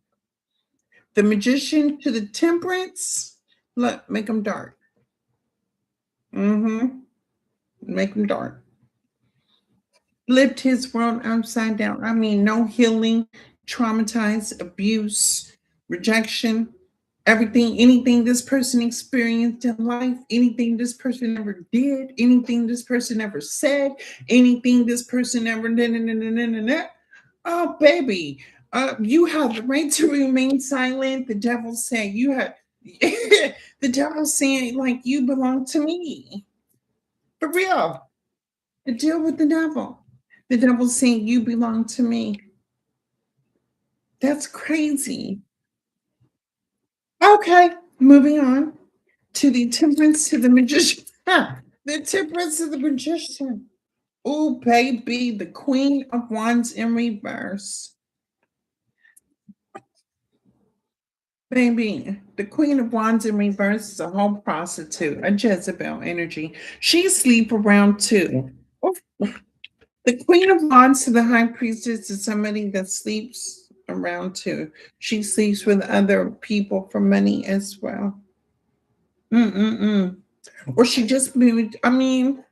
The magician to the temperance. Look, make him dark. Mm-hmm. Make him dark. Flipped his world upside down. I mean, no healing, traumatized, abuse, rejection, everything, anything this person experienced in life, anything this person ever did, anything this person ever said, anything this person ever did. Oh, baby, you have the right to remain silent. The devil saying you have, the devil saying like you belong to me. For real. The deal with the devil. The devil saying you belong to me. That's crazy. Okay, moving on to the temperance to the magician. The temperance to the magician. Oh, baby, the queen of wands in reverse. Baby, the Queen of Wands in reverse is a whole prostitute, a Jezebel energy. She sleep around too. Oh, the Queen of Wands to the High Priestess is somebody that sleeps around too. She sleeps with other people for money as well. Mm-mm-mm. Or she just moved. I mean,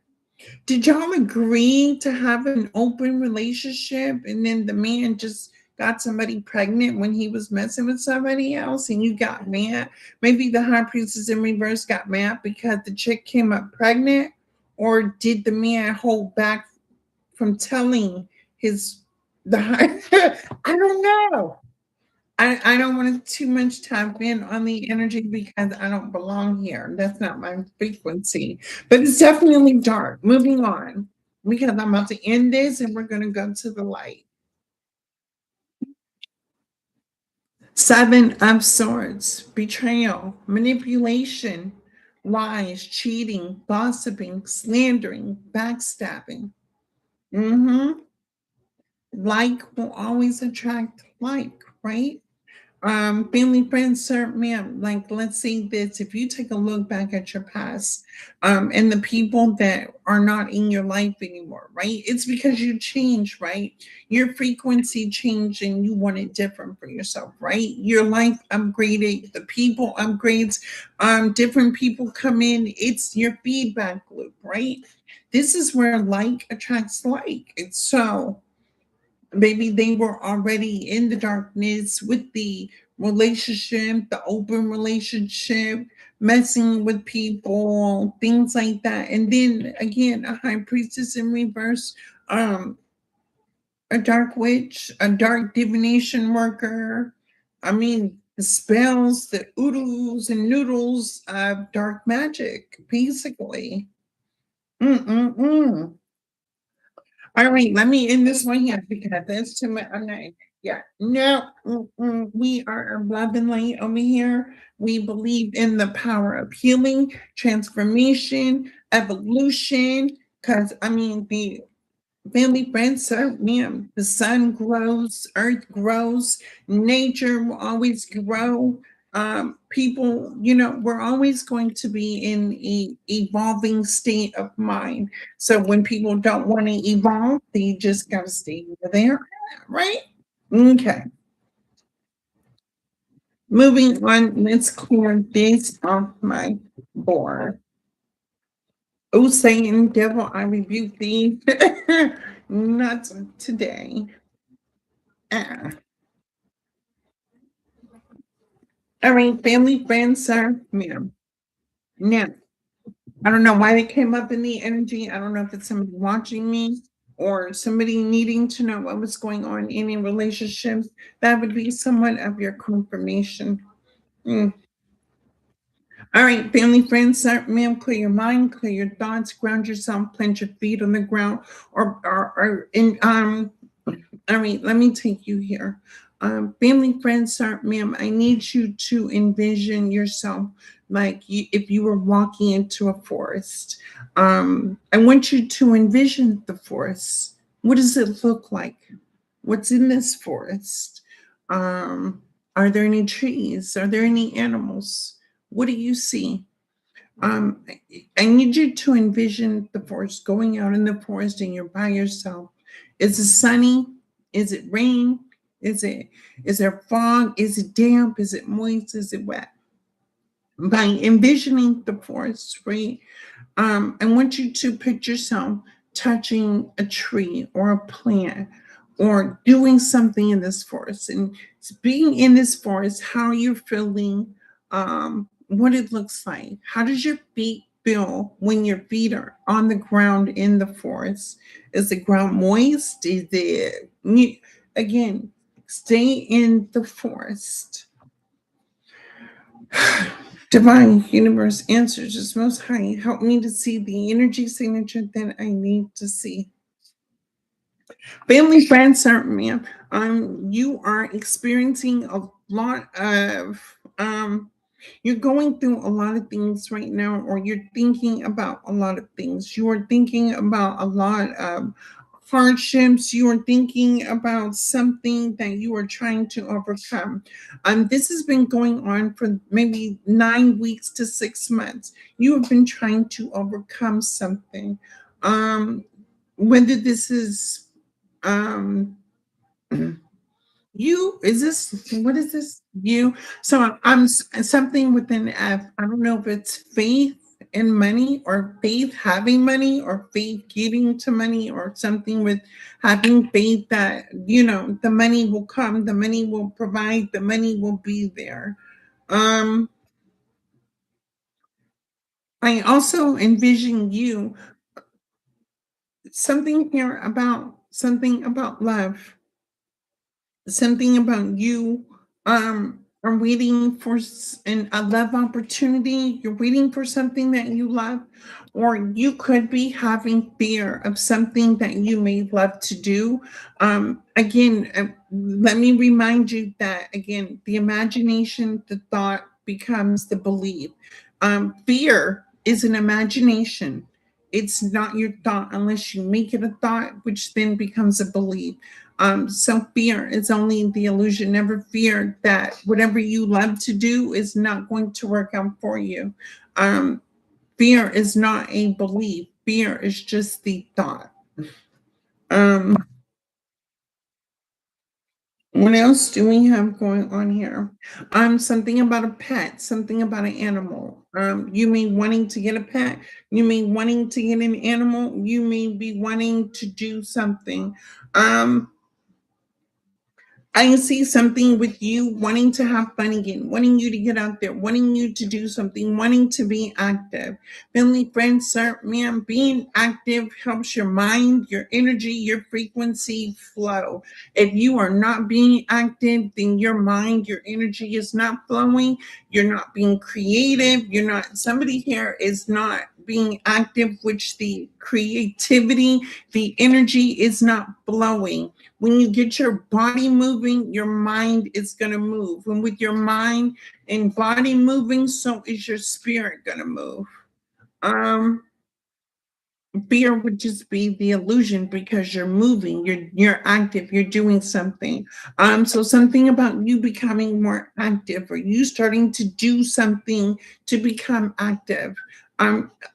did y'all agree to have an open relationship and then the man just got somebody pregnant when he was messing with somebody else and you got mad? Maybe the high priestess in reverse got mad because the chick came up pregnant, or did the man hold back from telling his the high I don't know. I don't want to too much tap in on the energy because I don't belong here. That's not my frequency. But it's definitely dark. Moving on. Because I'm about to end this and we're going to go to the light. Seven of Swords, betrayal, manipulation, lies, cheating, gossiping, slandering, backstabbing. Mm-hmm. Like will always attract like, right? Family, friends, sir, ma'am, like, let's say this, if you take a look back at your past, and the people that are not in your life anymore, right? It's because you changed, right? Your frequency changed and you want it different for yourself, right? Your life upgraded, the people upgrades, different people come in, it's your feedback loop, right? This is where like attracts like. It's so maybe they were already in the darkness with the relationship, the open relationship, messing with people, things like that. And then again, a high priestess in reverse, um, a dark witch, a dark divination worker. I mean, the spells, the oodles and noodles of dark magic, basically. Mm-mm-mm. All right, let me end this one here because that's too much. I'm not, yeah, no, we are love and light over here. We believe in the power of healing, transformation, evolution. Because I mean, the family friends serve me. The sun grows, earth grows, nature will always grow. People, we're always going to be in a evolving state of mind. So when people don't want to evolve, they just gotta stay where they are, right? Okay. Moving on, let's clear this off my board. Oh, Satan, devil, I rebuke thee. Not today. Uh, all right, family, friends, sir, ma'am. Now, I don't know why they came up in the energy. I don't know if it's somebody watching me or somebody needing to know what was going on in a relationship. That would be somewhat of your confirmation. Mm. All right, family, friends, sir, ma'am, clear your mind, clear your thoughts, ground yourself, plant your feet on the ground, or in all right, let me take you here. Family, friends, sir, ma'am, I need you to envision yourself like if you were walking into a forest. I want you to envision the forest. What does it look like? What's in this forest? Um, are there any trees? Are there any animals? What do you see? I need you to envision the forest, going out in the forest and you're by yourself. Is it sunny? Is it rain? Is it is there fog? Is it damp? Is it moist? Is it wet? By envisioning the forest, right? I want you to picture yourself touching a tree or a plant or doing something in this forest. And being in this forest, how you're feeling, what it looks like. How does your feet feel when your feet are on the ground in the forest? Is the ground moist? Is it, again, stay in the forest. Divine universe answers is most high. Help me to see the energy signature that I need to see. Family friends, certainly. You are experiencing a lot of you're going through a lot of things right now, or you're thinking about a lot of things. You are thinking about a lot of hardships. You are thinking about something that you are trying to overcome. This has been going on for maybe 9 weeks to 6 months. You have been trying to overcome something. Whether this is um you is this what is this you so something with an F. I don't know if it's faith in money or faith having money or faith getting to money or something with having faith that the money will come, the money will provide, the money will be there. um I also envision you something about love, something about you are waiting for a love opportunity. You're waiting for something that you love, or you could be having fear of something that you may love to do. Again, let me remind you that again, the imagination, the thought becomes the belief. Fear is an imagination. It's not your thought unless you make it a thought, which then becomes a belief. So fear is only the illusion. Never fear that whatever you love to do is not going to work out for you. Um, Fear is not a belief. Fear is just the thought. Um, what else do we have going on here? Something about a pet, something about an animal. You mean wanting to get a pet? You mean wanting to get an animal? You may be wanting to do something. Um, I see something with you wanting to have fun again, wanting you to get out there, wanting you to do something, wanting to be active. Family, friends, sir, ma'am, being active helps your mind, your energy, your frequency flow. If you are not being active, then your mind, your energy is not flowing. You're not being creative. You're not, somebody here is not being active, which the creativity, the energy is not flowing. When you get your body moving, your mind is going to move. And with your mind and body moving, so is your spirit going to move. Um, Fear would just be the illusion because you're moving, you're active, you're doing something. So something about you becoming more active or you starting to do something to become active.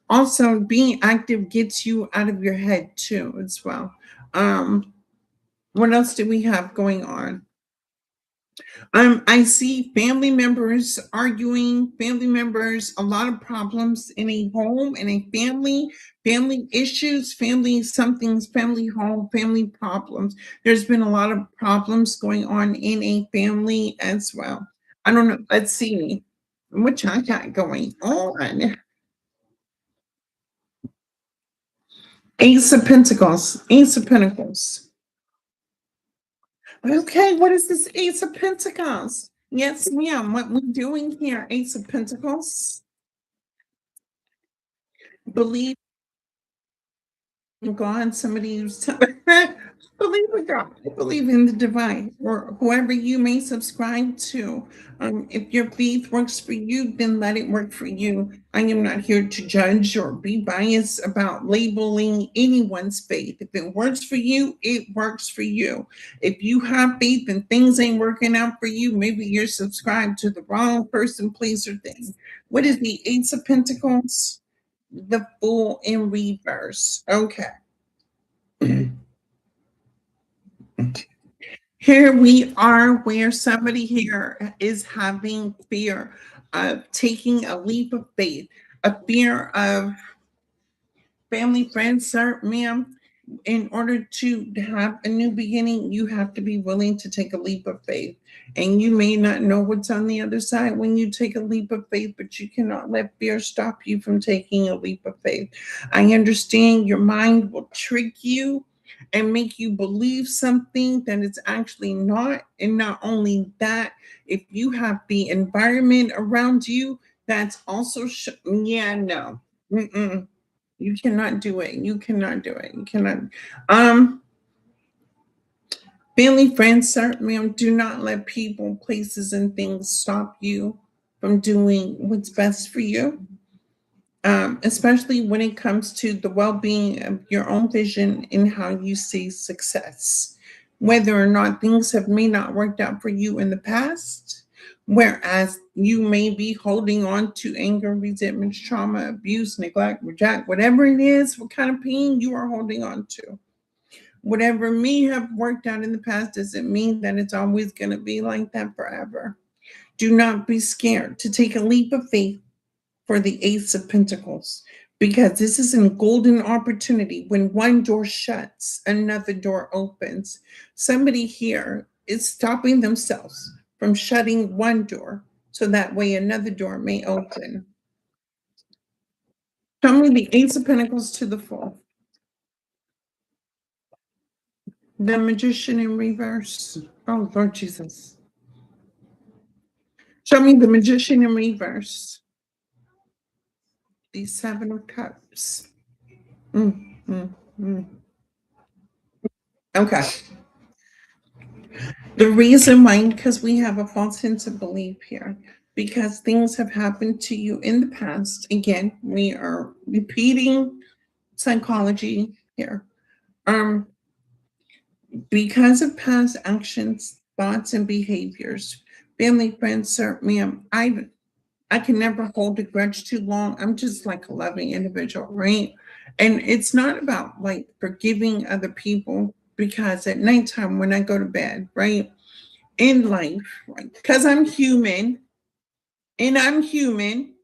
Also being active gets you out of your head too as well. What else do we have going on? I see family members arguing, family members, a lot of problems in a home, in a family, family issues, family something's family home, family problems. There's been a lot of problems going on in a family as well. I don't know. Let's see what I got going on. Ace of Pentacles, Ace of Pentacles. Okay, what is this Ace of Pentacles? Yes, ma'am. What we're doing here, Ace of Pentacles. Believe in God. Somebody who's believe in God. Believe in the divine, or whoever you may subscribe to. If your faith works for you, then let it work for you. I am not here to judge or be biased about labeling anyone's faith. If it works for you, it works for you. If you have faith and things ain't working out for you, maybe you're subscribed to the wrong person, place, or thing. What is the Ace of Pentacles? The Fool in reverse. Okay. Here we are where somebody here is having fear of taking a leap of faith, a fear of family, friends, sir, ma'am. In order to have a new beginning, you have to be willing to take a leap of faith. And you may not know what's on the other side when you take a leap of faith, but you cannot let fear stop you from taking a leap of faith. I understand your mind will trick you and make you believe something that it's actually not. And not only that, if you have the environment around you that's also, yeah, no. Mm-mm. You cannot do it. You cannot do it. You cannot. Um, Family, friends, sir, ma'am, do not let people, places, and things stop you from doing what's best for you. Especially when it comes to the well-being of your own vision and how you see success, whether or not things have may not worked out for you in the past, whereas you may be holding on to anger, resentment, trauma, abuse, neglect, reject, whatever it is, what kind of pain you are holding on to. Whatever may have worked out in the past doesn't mean that it's always going to be like that forever. Do not be scared to take a leap of faith for the Ace of Pentacles, because this is a golden opportunity. When one door shuts, another door opens. Somebody here is stopping themselves from shutting one door so that way another door may open. Show me the Ace of Pentacles to the full. The Magician in reverse. Oh, Lord Jesus. Show me the Magician in reverse. The Seven of Cups. Mm, mm, mm. Okay. The reason why, because we have a false sense of belief here, because things have happened to you in the past. Again, we are repeating psychology here. Um, Because of past actions, thoughts, and behaviors, family, friends, sir, ma'am, I can never hold a grudge too long. I'm just like a loving individual, right? And it's not about like forgiving other people because at nighttime when I go to bed, right? In life, right? Because I'm human and I'm human,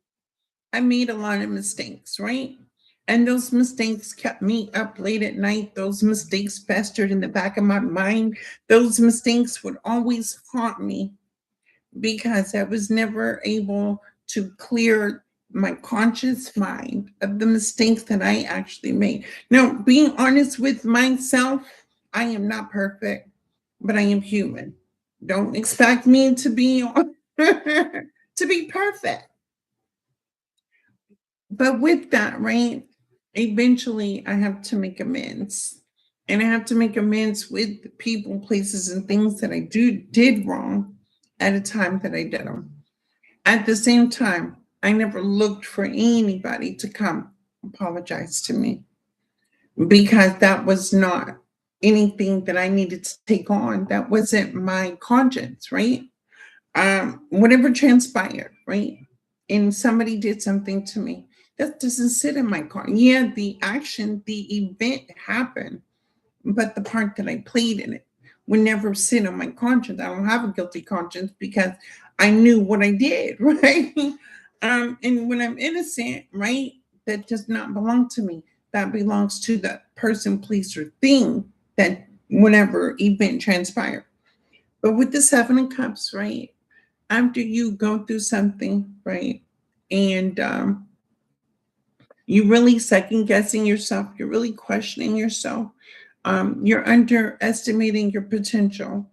I made a lot of mistakes, right? And those mistakes kept me up late at night. Those mistakes festered in the back of my mind. Those mistakes would always haunt me because I was never able to clear my conscious mind of the mistakes that I actually made. Now, being honest with myself, I am not perfect, but I am human. Don't expect me to be to be perfect. But with that, right? Eventually I have to make amends. And I have to make amends with people, places, and things that I did wrong at a time that I did them. At the same time, I never looked for anybody to come apologize to me because that was not anything that I needed to take on. That wasn't my conscience, right? Whatever transpired, right? And somebody did something to me. That doesn't sit in my car. Yeah, the action, the event happened, but the part that I played in it would never sit on my conscience. I don't have a guilty conscience because I knew what I did, right? And when I'm innocent, right, that does not belong to me. That belongs to the person, place, or thing that whatever event transpired. But with the Seven of Cups, right, after you go through something, right, and you really second guessing yourself, you're really questioning yourself, you're underestimating your potential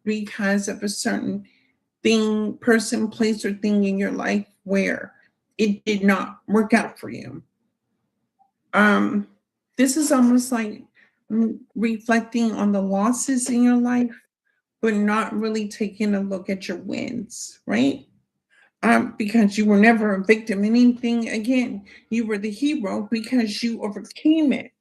because of a certain thing, person, place, or thing in your life where it did not work out for you. Um, this is almost like reflecting on the losses in your life, but not really taking a look at your wins, right? Because you were never a victim in anything again. You were the hero because you overcame it.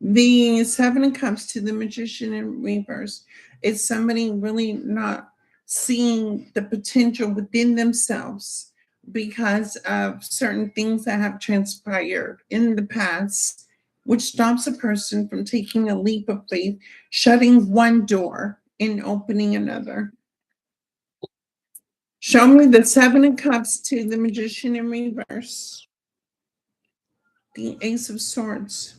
The Seven of Cups to the Magician in reverse is somebody really not seeing the potential within themselves because of certain things that have transpired in the past, which stops a person from taking a leap of faith, shutting one door and opening another. Show me the Seven of Cups to the Magician in reverse, the Ace of Swords.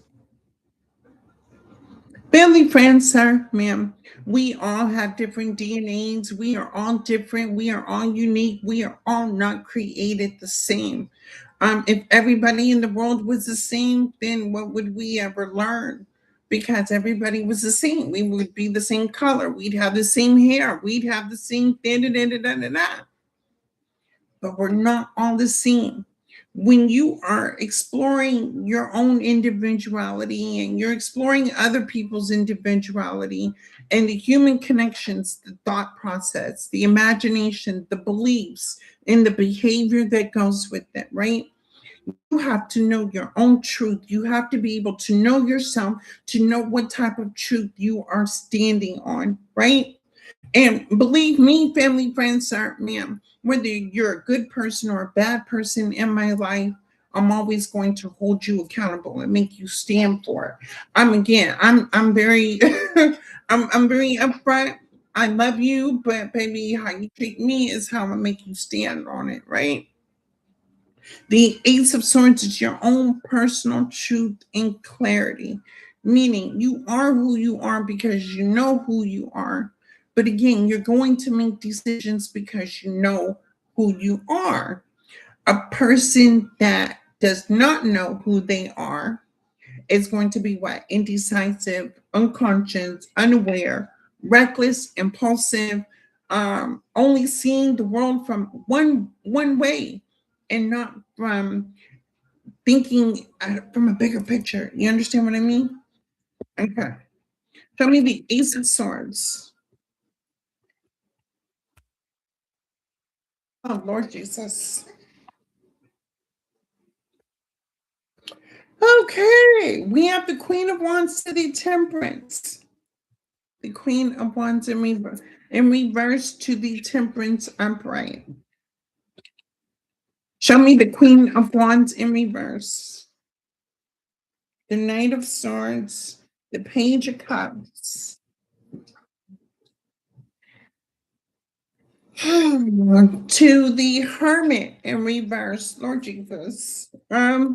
Family friends, sir, ma'am, we all have different DNAs. We are all different. We are all unique. We are all not created the same. If everybody in the world was the same, then what would we ever learn? Because everybody was the same. We would be the same color. We'd have the same hair. We'd have the same da da da da da da. Da. But we're not all the same. When you are exploring your own individuality and you're exploring other people's individuality and the human connections, the thought process, the imagination, the beliefs, and the behavior that goes with it, right? You have to know your own truth. You have to be able to know yourself, to know what type of truth you are standing on, right? And believe me, family, friends, sir, ma'am, whether you're a good person or a bad person in my life, I'm always going to hold you accountable and make you stand for it. I'm very I'm very upfront. I love you, but baby, how you treat me is how I make you stand on it, right? The Ace of Swords is your own personal truth and clarity, meaning you are who you are because you know who you are. But again, you're going to make decisions because you know who you are. A person that does not know who they are is going to be what? Indecisive, unconscious, unaware, reckless, impulsive, only seeing the world from one way and not from thinking from a bigger picture. You understand what I mean? Okay. Show me the Ace of Swords. Oh, Lord Jesus. Okay. We have the Queen of Wands to the Temperance. the Queen of Wands in reverse to the Temperance upright. Show me the Queen of Wands in reverse, the Knight of Swords, the Page of Cups, to the Hermit in reverse, Lord Jesus. Hmm.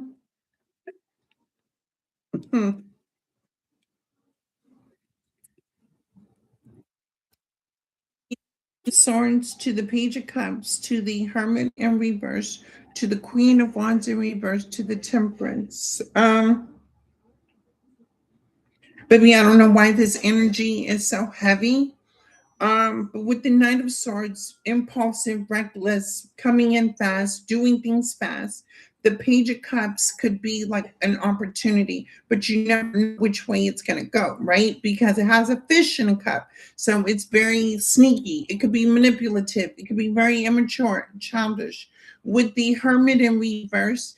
Swords to the Page of Cups, to the Hermit in reverse, to the Queen of Wands in reverse, to the Temperance. Baby, I don't know why this energy is so heavy. But with the Knight of Swords, impulsive, reckless, coming in fast, doing things fast. The Page of Cups could be like an opportunity, but you never know which way it's going to go, right? Because it has a fish in a cup. So it's very sneaky. It could be manipulative. It could be very immature, childish. With the Hermit in reverse,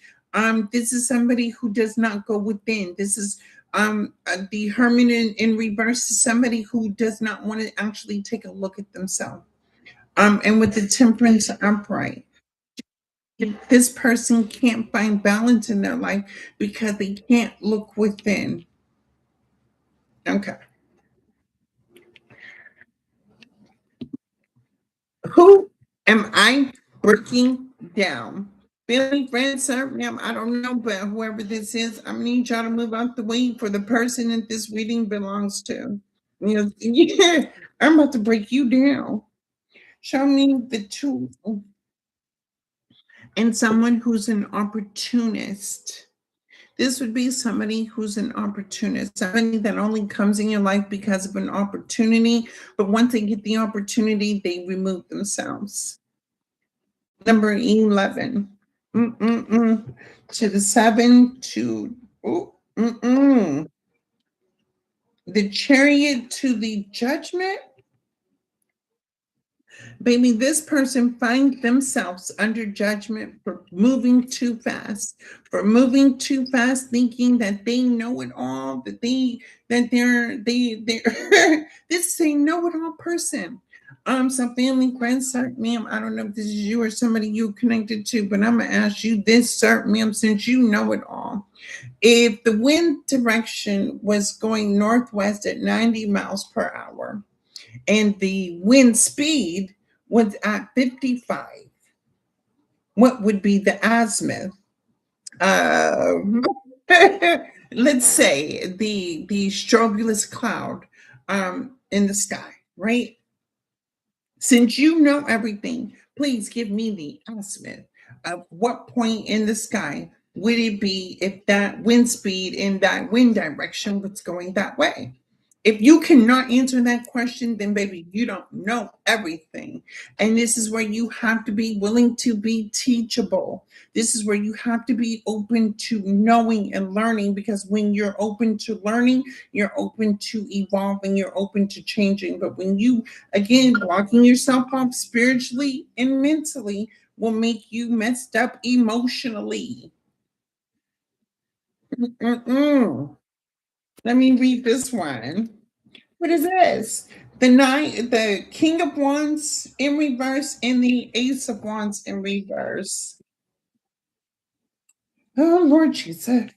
this is somebody who does not go within. This is the Hermit in reverse is somebody who does not want to actually take a look at themselves. And with the Temperance upright, this person can't find balance in their life because they can't look within. Okay. Who am I breaking down? Billy, friend, sir, ma'am, I don't know, but whoever this is, I need y'all to move out the way for the person that this reading belongs to. You know, yeah, I'm about to break you down. Show me the two and someone who's an opportunist. This would be somebody who's an opportunist, somebody that only comes in your life because of an opportunity, but once they get the opportunity, they remove themselves. Number 11. Mm-mm-mm. To the 7 to the Chariot to the Judgment. Baby, this person finds themselves under judgment for moving too fast, thinking that they know it all, that they're this is a know-it-all person. Some family friends, sir, ma'am. I don't know if this is you or somebody you connected to, but I'm gonna ask you this, sir, ma'am, since you know it all. If the wind direction was going northwest at 90 miles per hour, and the wind speed was at 55, what would be the azimuth? Um, let's say the strobulus cloud in the sky, right? Since you know everything, please give me the azimuth of what point in the sky would it be if that wind speed in that wind direction was going that way? If you cannot answer that question, then baby, you don't know everything. And this is where you have to be willing to be teachable. This is where you have to be open to knowing and learning, because when you're open to learning, you're open to evolving, you're open to changing. But when you, again, blocking yourself off spiritually and mentally will make you messed up emotionally. Mm-mm. Let me read this one. What is this? The King of Wands in reverse and the Ace of Wands in reverse. Oh Lord Jesus.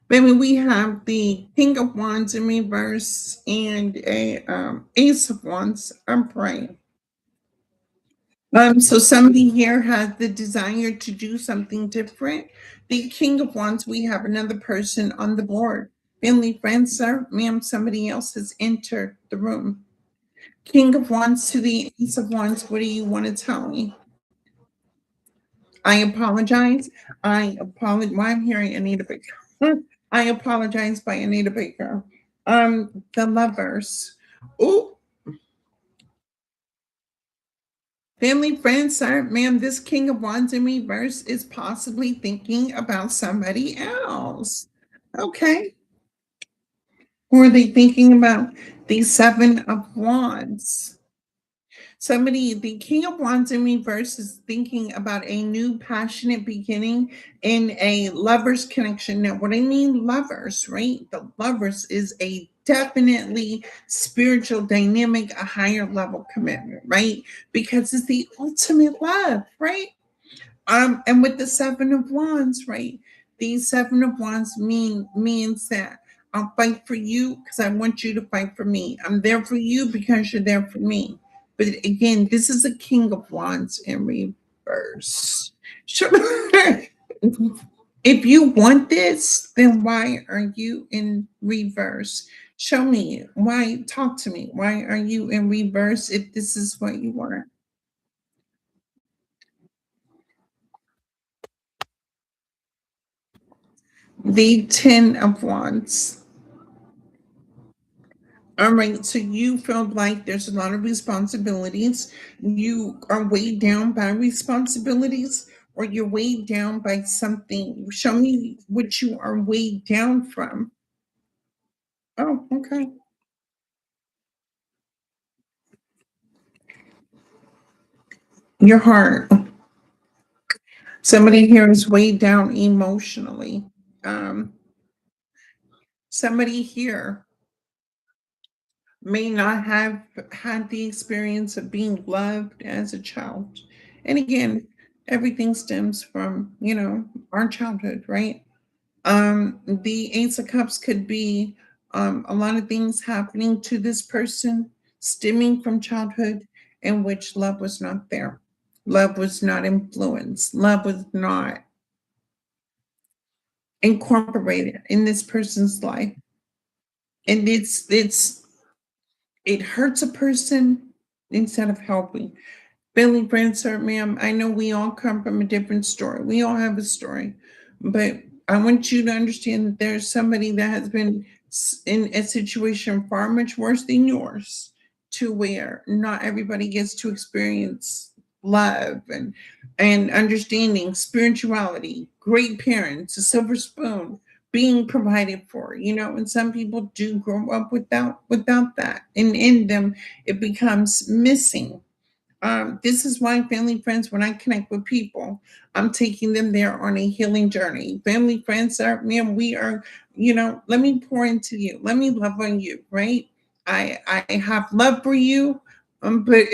Maybe we have the King of Wands in reverse and a Ace of Wands. I'm praying. So somebody here has the desire to do something different. The King of Wands, we have another person on the board. Family, friends, sir, ma'am, somebody else has entered the room. King of Wands to the Ace of Wands, what do you want to tell me? I apologize. I apologize. Why I'm hearing Anita Baker. I apologize by Anita Baker. The Lovers. Oh, family, friends, sir, ma'am, this King of Wands in reverse is possibly thinking about somebody else. Okay. Who are they thinking about? The Seven of Wands. Somebody, the King of Wands in reverse is thinking about a new passionate beginning in a lover's connection. Now, what I mean lovers, right? The lovers is a definitely spiritual dynamic, a higher level commitment, right? Because it's the ultimate love, right? And with the seven of wands, right? The seven of wands means that I'll fight for you because I want you to fight for me. I'm there for you because you're there for me. But again, this is a king of wands in reverse. Sure. If you want this, then why are you in reverse? Show me why. Talk to me. Why are you in reverse if this is what you want? The Ten of Wands. All right, so you feel like there's a lot of responsibilities. You are weighed down by responsibilities, or you're weighed down by something. Show me what you are weighed down from. Oh, okay. Your heart. Somebody here is weighed down emotionally. Um, Somebody here may not have had the experience of being loved as a child. And again, everything stems from, our childhood, right? The Ace of Cups could be a lot of things happening to this person stemming from childhood in which love was not there. Love was not influenced. Love was not incorporated in this person's life. And it hurts a person instead of helping. Billy Prancer, ma'am, I know we all come from a different story. We all have a story. But I want you to understand that there's somebody that has been in a situation far much worse than yours, to where not everybody gets to experience love and understanding, spirituality, great parents, a silver spoon, being provided for, and some people do grow up without that. And in them it becomes missing. This is why family friends, when I connect with people, I'm taking them there on a healing journey. Family friends are, man, we are, let me pour into you. Let me love on you, right? I have love for you, but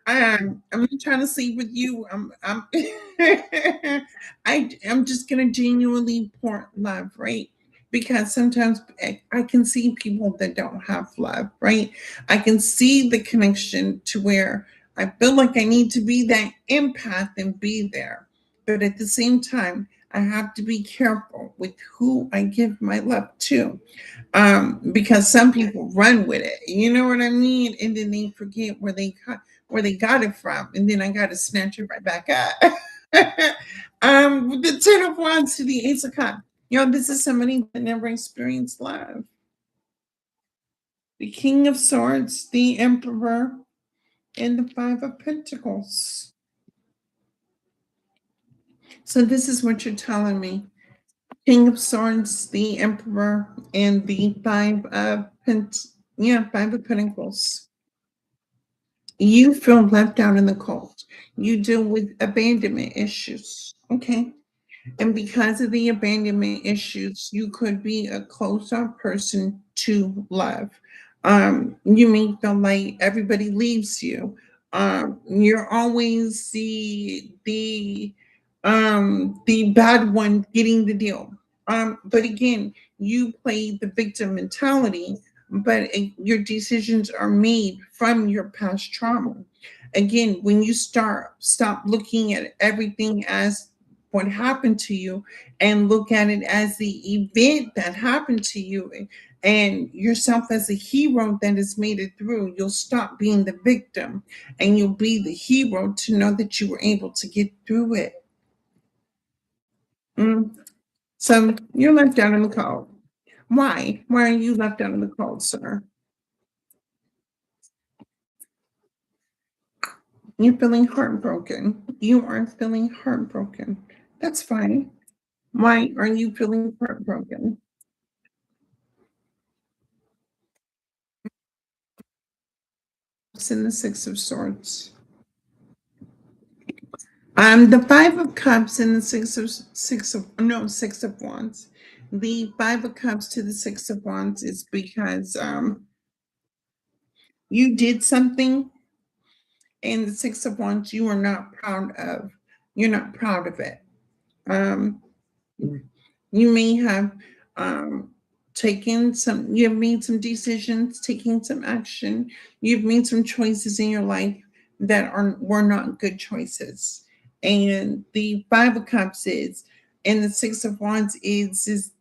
I'm not trying to sleep with you. I'm just gonna genuinely pour love, right? Because sometimes I can see people that don't have love, right? I can see the connection to where I feel like I need to be that empath and be there. But at the same time, I have to be careful with who I give my love to. Because some people run with it. You know what I mean? And then they forget where they got it from. And then I gotta snatch it right back up. With the Ten of Wands to the Ace of Cups. This is somebody that never experienced love. The King of Swords, the Emperor, and the Five of Pentacles. So this is what you're telling me. King of Swords, the Emperor, and the Five of Pentacles. You feel left out in the cold. You deal with abandonment issues. Okay. And because of the abandonment issues, you could be a closed off person to love. You may feel like everybody leaves you. You're always the bad one getting the deal. But again, you play the victim mentality, but your decisions are made from your past trauma. Again, when you stop looking at everything as what happened to you and look at it as the event that happened to you and yourself as a hero that has made it through, you'll stop being the victim and you'll be the hero to know that you were able to get through it. Mm. So you're left out in the cold. Why? Why are you left out in the cold, sir? You're feeling heartbroken. You are feeling heartbroken. That's fine. Why are you feeling heartbroken? It's in the Six of Swords. The Five of Cups and the Six of Wands. The Five of Cups to the Six of Wands is because you did something, and the Six of Wands you are not proud of. You're not proud of it. Um, you may have um, you have made some decisions, taking some action. You've made some choices in your life that were not good choices. And the Five of Cups is, and the Six of Wands is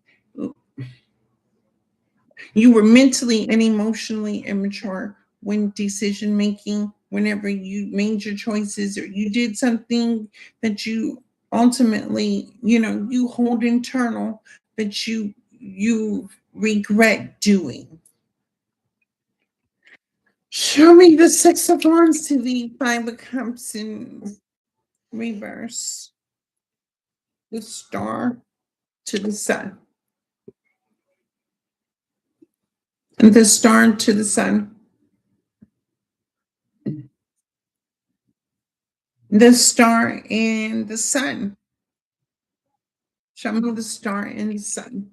you were mentally and emotionally immature when decision making, whenever you made your choices or you did something that you ultimately, you hold internal that you regret doing. Show me the Six of Wands to the Five of Cups in reverse. The Star to the Sun. And the Star to the Sun. The Star and the Sun. Show me the Star and the Sun.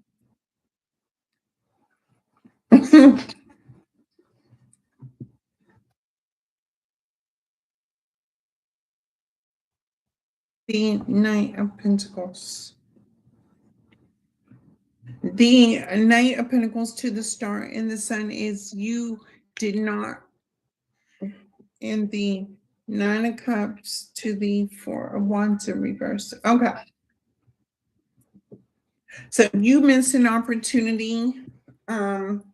The Knight of Pentacles. The Knight of Pentacles to the Star and the Sun is you did not, in the Nine of Cups to the Four of Wands in reverse. Okay. So you missed an opportunity um,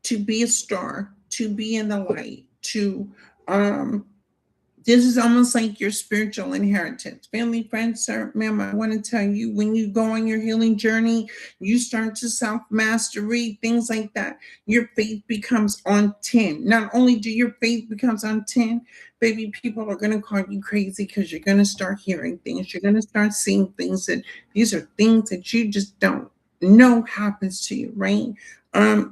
to be a star, to be in the light, to um, this is almost like your spiritual inheritance. Family, friends, sir, ma'am, I want to tell you when you go on your healing journey, you start to self mastery, things like that. Your faith becomes on 10. Not only do your faith becomes on 10, baby, people are going to call you crazy because you're going to start hearing things. You're going to start seeing things that these are things that you just don't know happens to you, right?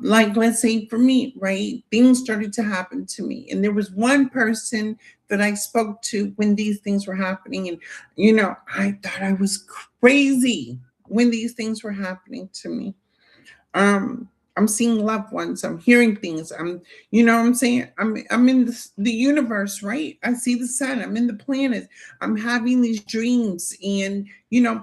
Like let's say for me, right? Things started to happen to me. And there was one person that I spoke to when these things were happening. And, I thought I was crazy when these things were happening to me. Um, I'm seeing loved ones, I'm hearing things. What I'm saying? I'm in the universe, right? I see the sun, I'm in the planets, I'm having these dreams, and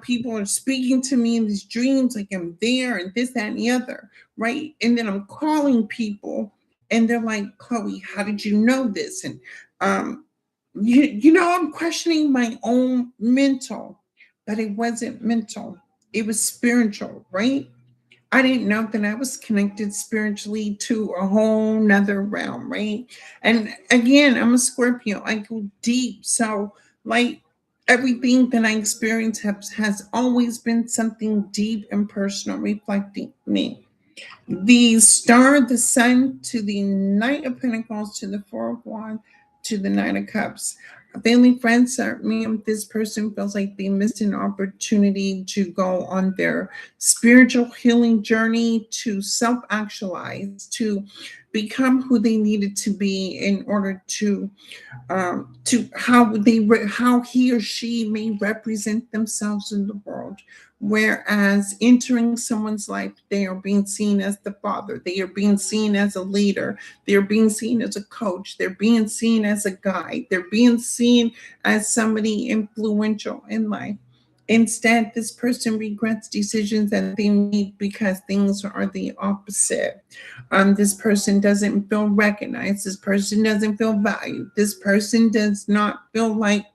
people are speaking to me in these dreams like I'm there and this, that, and the other, right? And then I'm calling people and they're like, Chloe, how did you know this? And um I'm questioning my own mental, but it wasn't mental, it was spiritual, right? I didn't know that I was connected spiritually to a whole nother realm, right? And again, I'm a Scorpio. I go deep. So, like, everything that I experience has always been something deep and personal, reflecting me. The Star, the Sun to the Knight of Pentacles to the Four of Wands to the Nine of Cups. Family, friends, ma'am, this person feels like they missed an opportunity to go on their spiritual healing journey, to self actualize, to become who they needed to be in order to how he or she may represent themselves in the world. Whereas entering someone's life, they are being seen as the father, they are being seen as a leader, they're being seen as a coach, they're being seen as a guide, they're being seen as somebody influential in life. Instead, this person regrets decisions that they made because things are the opposite. This person doesn't feel recognized. This person doesn't feel valued. This person does not feel like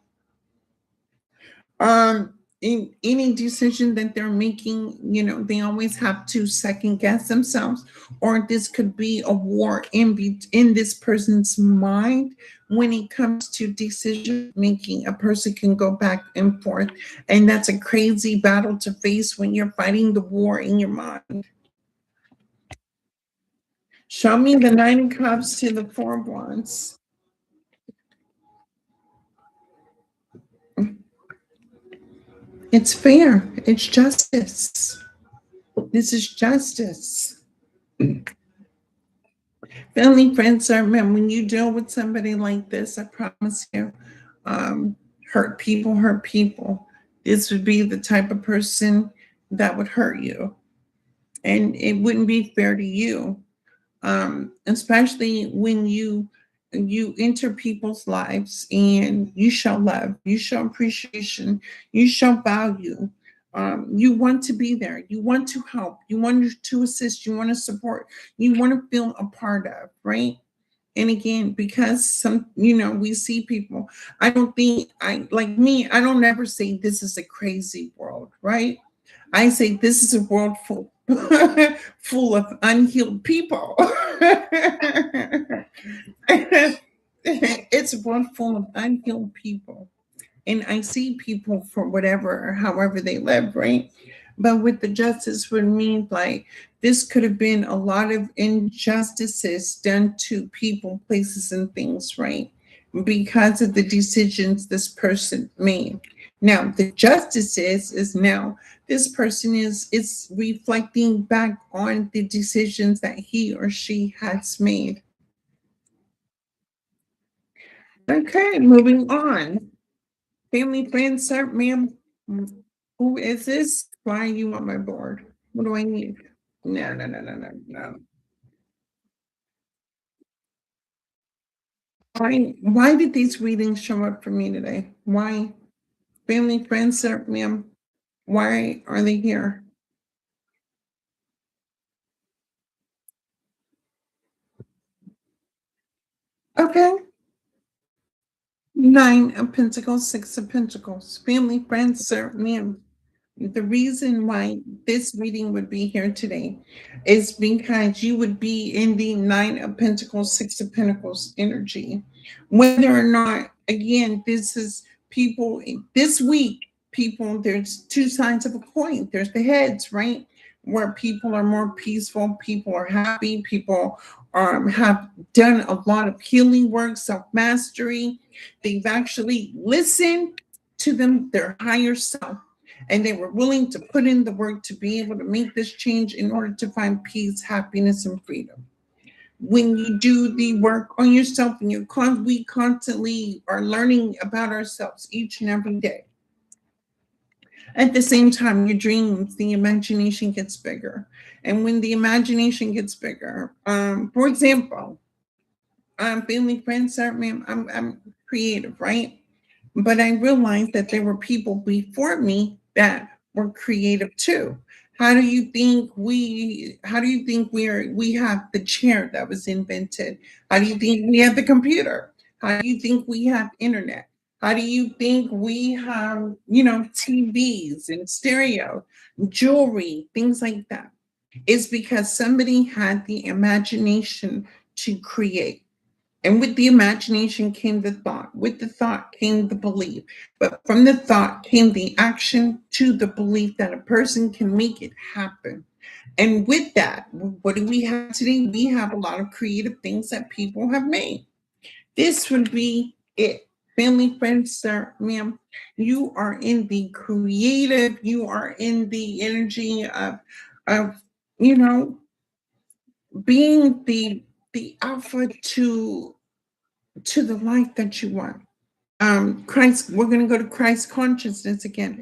in any decision that they're making, they always have to second guess themselves, or this could be a war in this person's mind. When it comes to decision making, a person can go back and forth, and that's a crazy battle to face when you're fighting the war in your mind. Show me the Nine of Cups to the Four of Wands. It's fair. It's justice. This is justice. Family, friends, I remember when you deal with somebody like this, I promise you, um, hurt people hurt people. This would be the type of person that would hurt you. and it wouldn't be fair to you, especially when you enter people's lives and you show love, you show appreciation, you show value. You want to be there, you want to help, you want to assist, you want to support, you want to feel a part of, right? And again, because we see people, I don't think, I like me, I don't ever say this is a crazy world, right? I say this is a world full full of unhealed people. It's a world full of unhealed people. And I see people for whatever or however they live, right? But with the justice would mean like this could have been a lot of injustices done to people, places, and things, right? Because of the decisions this person made. Now the justice is now this person is reflecting back on the decisions that he or she has made. Okay, moving on. Family, friends, sir, ma'am. Who is this? Why are you on my board? What do I need? No, no, no, no, no, no. Why did these readings show up for me today? Why? Family, friends, sir, ma'am. Why are they here? Okay. Nine of Pentacles, Six of Pentacles. Family, friends, sir, ma'am. The reason why this reading would be here today is because you would be in the Nine of Pentacles, Six of Pentacles energy. Whether or not, again, this is people this week, people, there's two sides of a coin. There's the heads, right? Where people are more peaceful, people are happy, people have done a lot of healing work, self mastery. They've actually listened to their higher self, and they were willing to put in the work to be able to make this change in order to find peace, happiness, and freedom. When you do the work on yourself, and we constantly are learning about ourselves each and every day. At the same time, your dreams, the imagination gets bigger. And when the imagination gets bigger, for example, family, friends, sorry, ma'am, I'm creative, right? But I realized that there were people before me that were creative too. How do you think we have the chair that was invented? How do you think we have the computer? How do you think we have internet? How do you think we have, TVs and stereo, jewelry, things like that? It's because somebody had the imagination to create. And with the imagination came the thought. With the thought came the belief. But from the thought came the action to the belief that a person can make it happen. And with that, what do we have today? We have a lot of creative things that people have made. This would be it. Family, friends, sir, ma'am, you are in the creative, you are in the energy of you know, being the alpha to the life that you want. Christ, we're going to go to Christ consciousness again.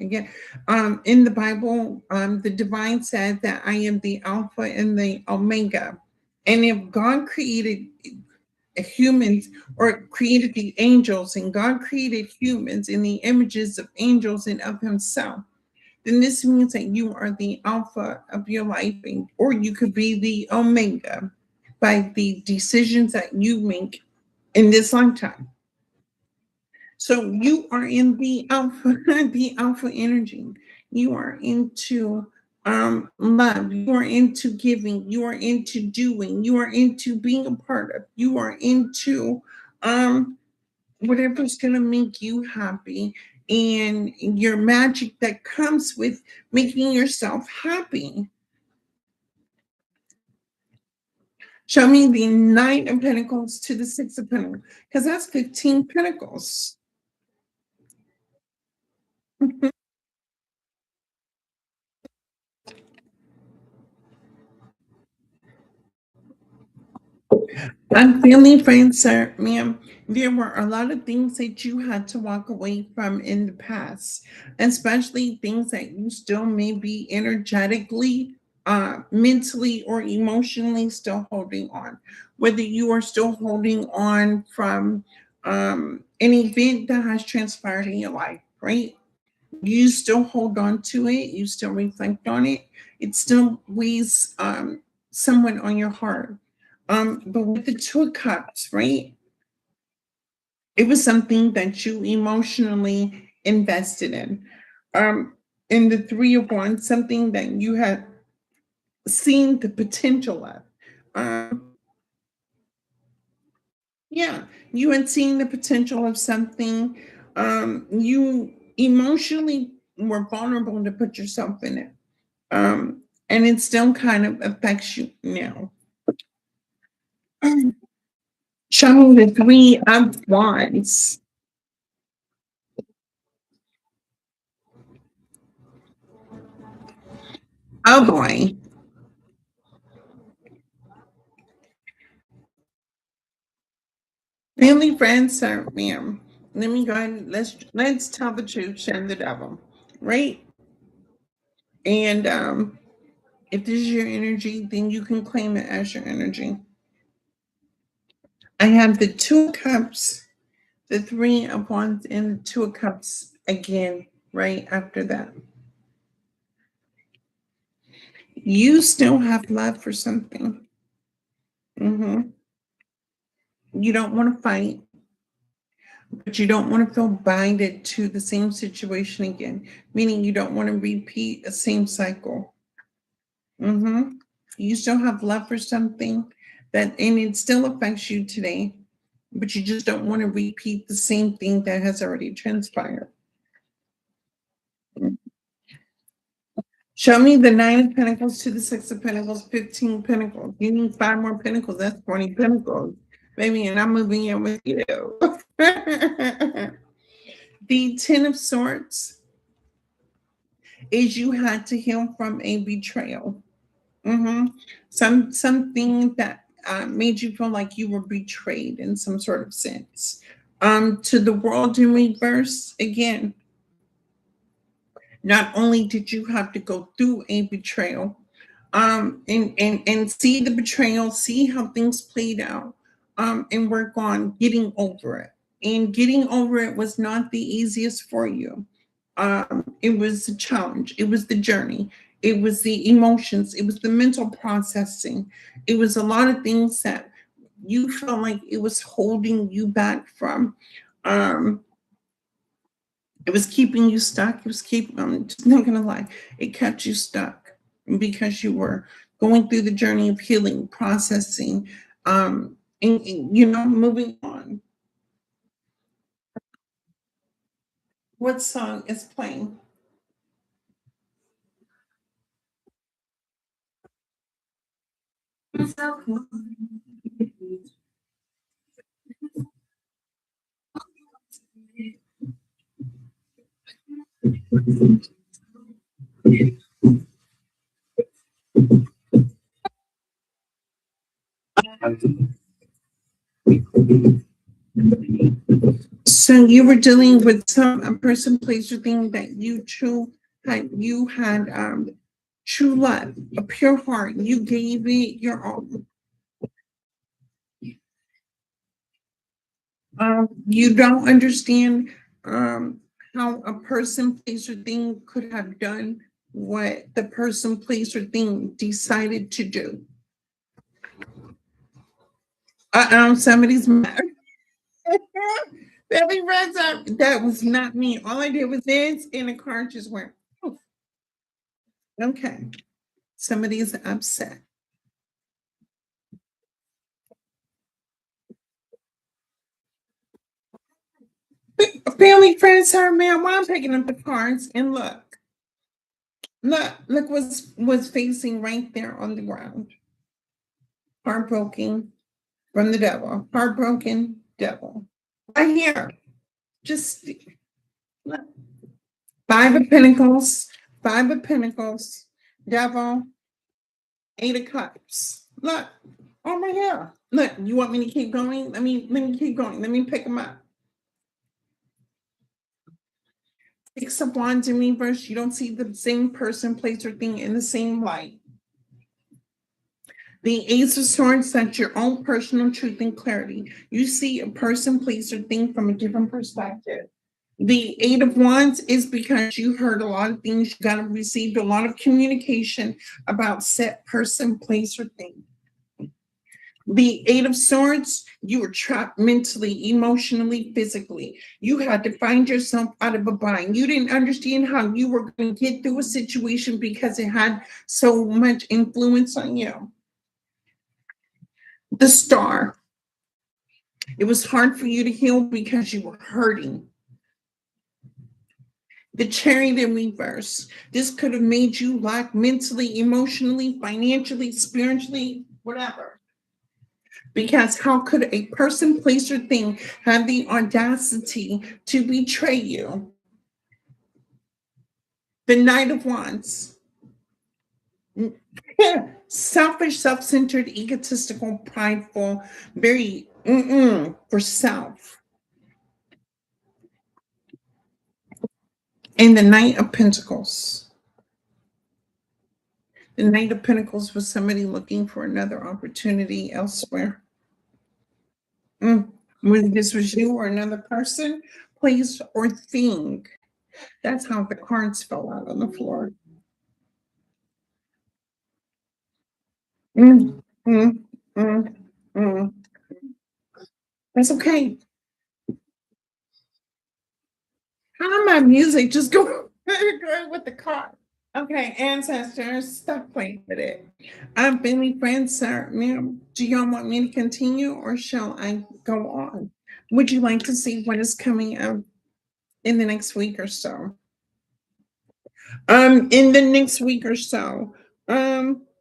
In the Bible, the divine said that I am the alpha and the omega. And if God created humans, or created the angels, and God created humans in the images of angels and of himself, then this means that you are the alpha of your life, or you could be the omega by the decisions that you make in this lifetime. So you are in the alpha, the alpha energy. You are into love. You are into giving. You are into doing. You are into being a part of. You are into um whatever's gonna make you happy, and your magic that comes with making yourself happy. Show me the Knight of Pentacles to the Six of Pentacles, because that's 15 Pentacles. Unfeeling friends, sir, ma'am, there were a lot of things that you had to walk away from in the past, especially things that you still may be energetically mentally or emotionally still holding on, whether you are still holding on from an event that has transpired in your life, right? You still hold on to it, you still reflect on it, it still weighs someone on your heart. But with the Two of Cups, right? It was something that you emotionally invested in. In the Three of Wands, something that you had seen the potential of. Yeah, you had seen the potential of something. You emotionally were vulnerable to put yourself in it. And it still kind of affects you now. Show me the Three of Wands. Oh boy. Family, friends, sir, ma'am. Let me go ahead. Let's tell the truth, shame the devil, right? And if this is your energy, then you can claim it as your energy. I have the Two of Cups, the Three of Wands, and the Two of Cups again, right after that. You still have love for something. Hmm. You don't want to fight, but you don't want to feel binded to the same situation again, meaning you don't want to repeat the same cycle. Hmm. You still have love for something that, and it still affects you today, but you just don't want to repeat the same thing that has already transpired. Show me the Nine of Pentacles to the Six of Pentacles, 15 Pentacles. You need five more Pentacles. That's 20 Pentacles, baby, and I'm moving in with you. The Ten of Swords is you had to heal from a betrayal. Mm-hmm. Something that made you feel like you were betrayed in some sort of sense. To the World in reverse, again, not only did you have to go through a betrayal, and see the betrayal, see how things played out, and work on getting over it. And getting over it was not the easiest for you. It was a challenge. It was the journey. It was the emotions. It was the mental processing. It was a lot of things that you felt like it was holding you back from. Um, it was keeping you stuck. It was keeping, I'm just not gonna lie, it kept you stuck because you were going through the journey of healing, processing, and moving on. What song is playing? So you were dealing with some a person, place, or thing that you had true love, a pure heart. You gave it your all. You don't understand um, how a person, place, or thing could have done what the person, place, or thing decided to do. Somebody's mad. Belly runs up. That was not me. All I did was dance, and the car just went. "Poof." Okay, somebody is upset. Family, friends, her man. While I'm picking up the cards, and look what's facing right there on the ground. Heartbroken from the devil. Heartbroken devil. Right here. Just look. Five of Pentacles. Five of Pentacles. Devil. Eight of Cups. Look. Oh my God. Look. You want me to keep going? Let me keep going. Let me pick them up. Six of Wands in reverse. You don't see the same person, place, or thing in the same light. The Ace of Swords, that's your own personal truth and clarity. You see a person, place, or thing from a different perspective. The Eight of Wands is because you heard a lot of things, you got received a lot of communication about set person, place, or thing. The Eight of Swords, you were trapped mentally, emotionally, physically. You had to find yourself out of a bind. You didn't understand how you were going to get through a situation because it had so much influence on you. The Star, it was hard for you to heal because you were hurting. The Chariot in reverse, this could have made you lack mentally, emotionally, financially, spiritually, whatever. Because how could a person, place, or thing have the audacity to betray you? The Knight of Wands. Selfish, self-centered, egotistical, prideful, very for self. And the Knight of Pentacles. The Knight of Pentacles was somebody looking for another opportunity elsewhere. Whether this was you or another person, place, or thing. That's how the cards fell out on the floor. Mm, mm, mm, mm. That's okay. How my music just go with the card? Okay, ancestors, stop playing with it. Family, friends, sir, ma'am, do y'all want me to continue or shall I go on? Would you like to see what is coming up in the next week or so? In the next week or so,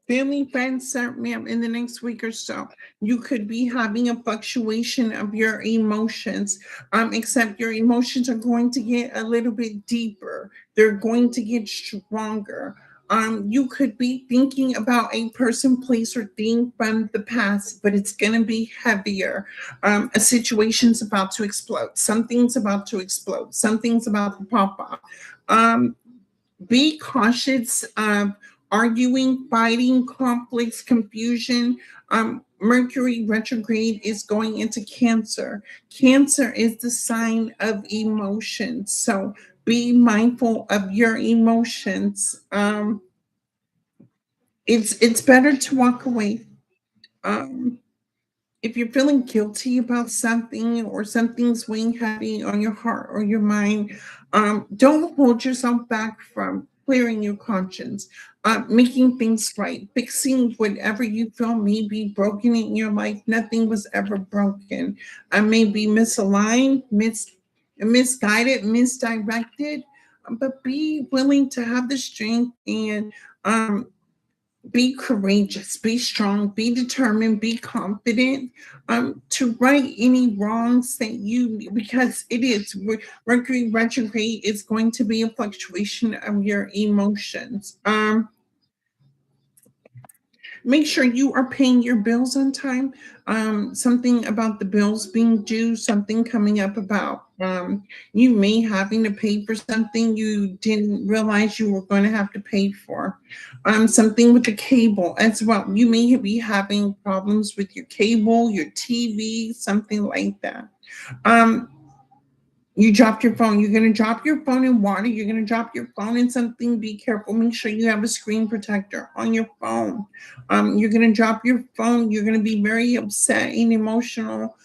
family, friends, sir, ma'am, in the next week or so, you could be having a fluctuation of your emotions. Except your emotions are going to get a little bit deeper. They're going to get stronger. You could be thinking about a person, place, or thing from the past, but it's going to be heavier. A situation's about to explode. Something's about to explode. Something's about to pop up. Be cautious of arguing, fighting, conflicts, confusion. Mercury retrograde is going into Cancer. Cancer is the sign of emotions. So be mindful of your emotions. It's better to walk away. Um, if you're feeling guilty about something or something's weighing heavy on your heart or your mind, don't hold yourself back from clearing your conscience, making things right, fixing whatever you feel may be broken in your life. Nothing was ever broken. I may be misaligned, misguided, misdirected, but be willing to have the strength and be courageous, be strong, be determined, be confident, to right any wrongs that you, because it is Mercury retrograde is going to be a fluctuation of your emotions. Make sure you are paying your bills on time. Something about the bills being due, something coming up about you may having to pay for something you didn't realize you were going to have to pay for. Something with the cable as well. You may be having problems with your cable, your TV, something like that. Um, you dropped your phone. You're going to drop your phone in water. You're going to drop your phone in something. Be careful. Make sure you have a screen protector on your phone. You're going to drop your phone. You're going to be very upset and emotional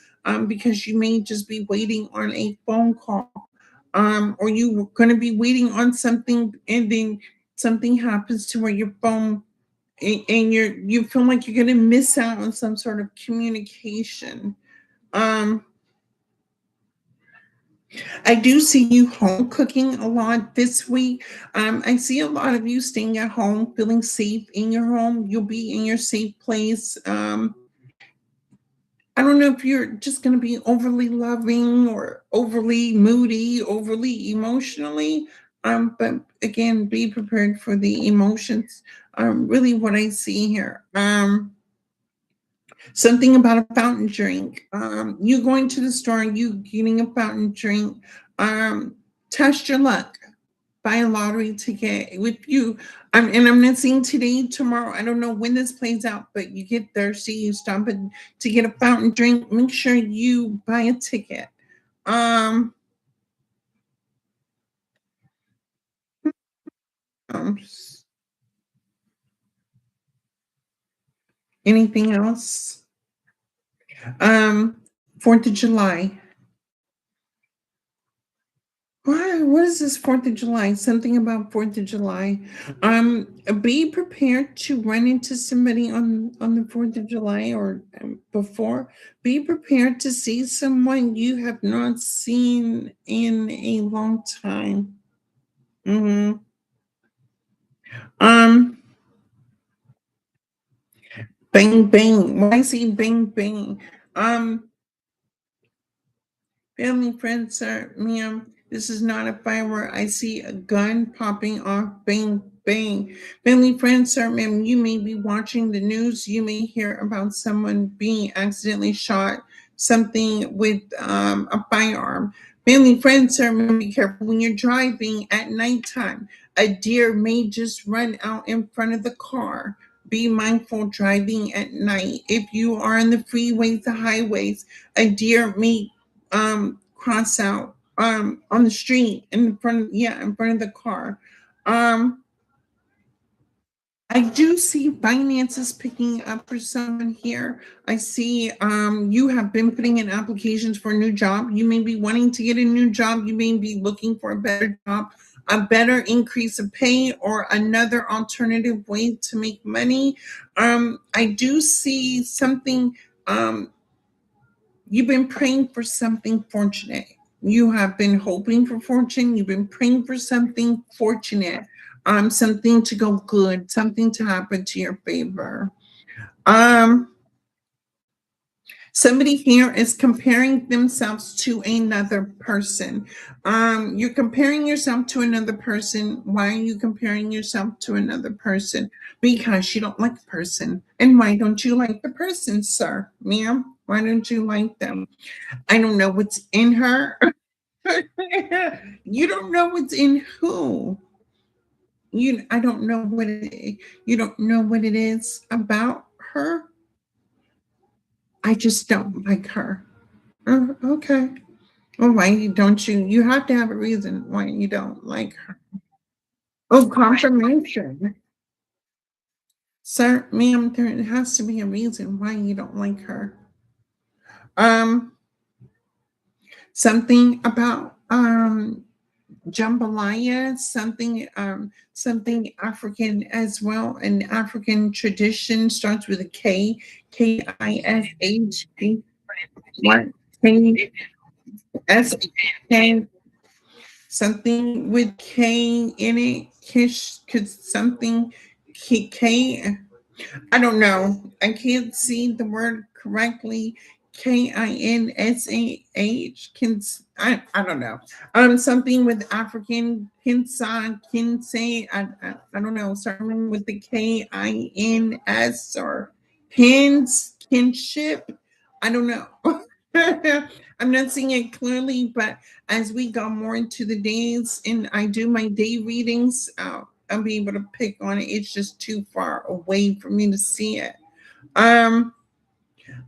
because you may just be waiting on a phone call. Or you're going to be waiting on something and then something happens to where your phone and you feel like you're going to miss out on some sort of communication. Um, I do see you home cooking a lot this week. I see a lot of you staying at home, feeling safe in your home. You'll be in your safe place. I don't know if you're just going to be overly loving or overly moody, overly emotionally. But again, be prepared for the emotions. Really, what I see here. Something about a fountain drink. You going to the store, you getting a fountain drink. Test your luck. buy a lottery ticket with you. And I'm not saying today, tomorrow. I don't know when this plays out, but you get thirsty, you stop and to get a fountain drink. Make sure you buy a ticket. Um, um, Anything else? Um, 4th of July. Why? What is this 4th of July? Something about 4th of July. Be prepared to run into somebody on the 4th of July or before. Be prepared to see someone you have not seen in a long time. hmm Um, Bang bang. Why I say bang bang? Um, Family, friends, sir, ma'am, this is not a firework. I see a gun popping off. Bang, bang. Family, friends, sir, ma'am, you may be watching the news. You may hear about someone being accidentally shot, something with a firearm. Family, friends, sir, ma'am, be careful when you're driving at nighttime. A deer may just run out in front of the car. Be mindful driving at night. If you are on the freeways, the highways, a deer may cross out on the street in front in front of the car. um I do see finances picking up for someone here. I see you have been putting in applications for a new job. You may be wanting to get a new job. You may be looking for a better job, a better increase of pay, or another alternative way to make money. I do see something. You've been praying for something fortunate. You have been hoping for fortune. You've been praying for something fortunate, something to go good, something to happen to your favor. Um, Somebody here is comparing themselves to another person. You're comparing yourself to another person. Why are you comparing yourself to another person? Because you don't like the person. And why don't you like the person, sir, ma'am? Why don't you like them? I don't know what's in her. You don't know what's in who. I don't know you don't know what it is about her. I just don't like her. Okay. Well, why don't you? You have to have a reason why you don't like her. Oh, confirmation. Sir, ma'am, there has to be a reason why you don't like her. Um, Something about jambalaya, something African as well. An African tradition starts with a K, Kish. What? K, something with K in it. Kish, could something K. I don't know. I can't see the word correctly. Kinsah. I don't know. Something with African kinsay. I don't know. Starting with the Kins or kinship. I don't know. I'm not seeing it clearly, but as we go more into the days and I do my day readings, I'll be able to pick on it. It's just too far away for me to see it. Um,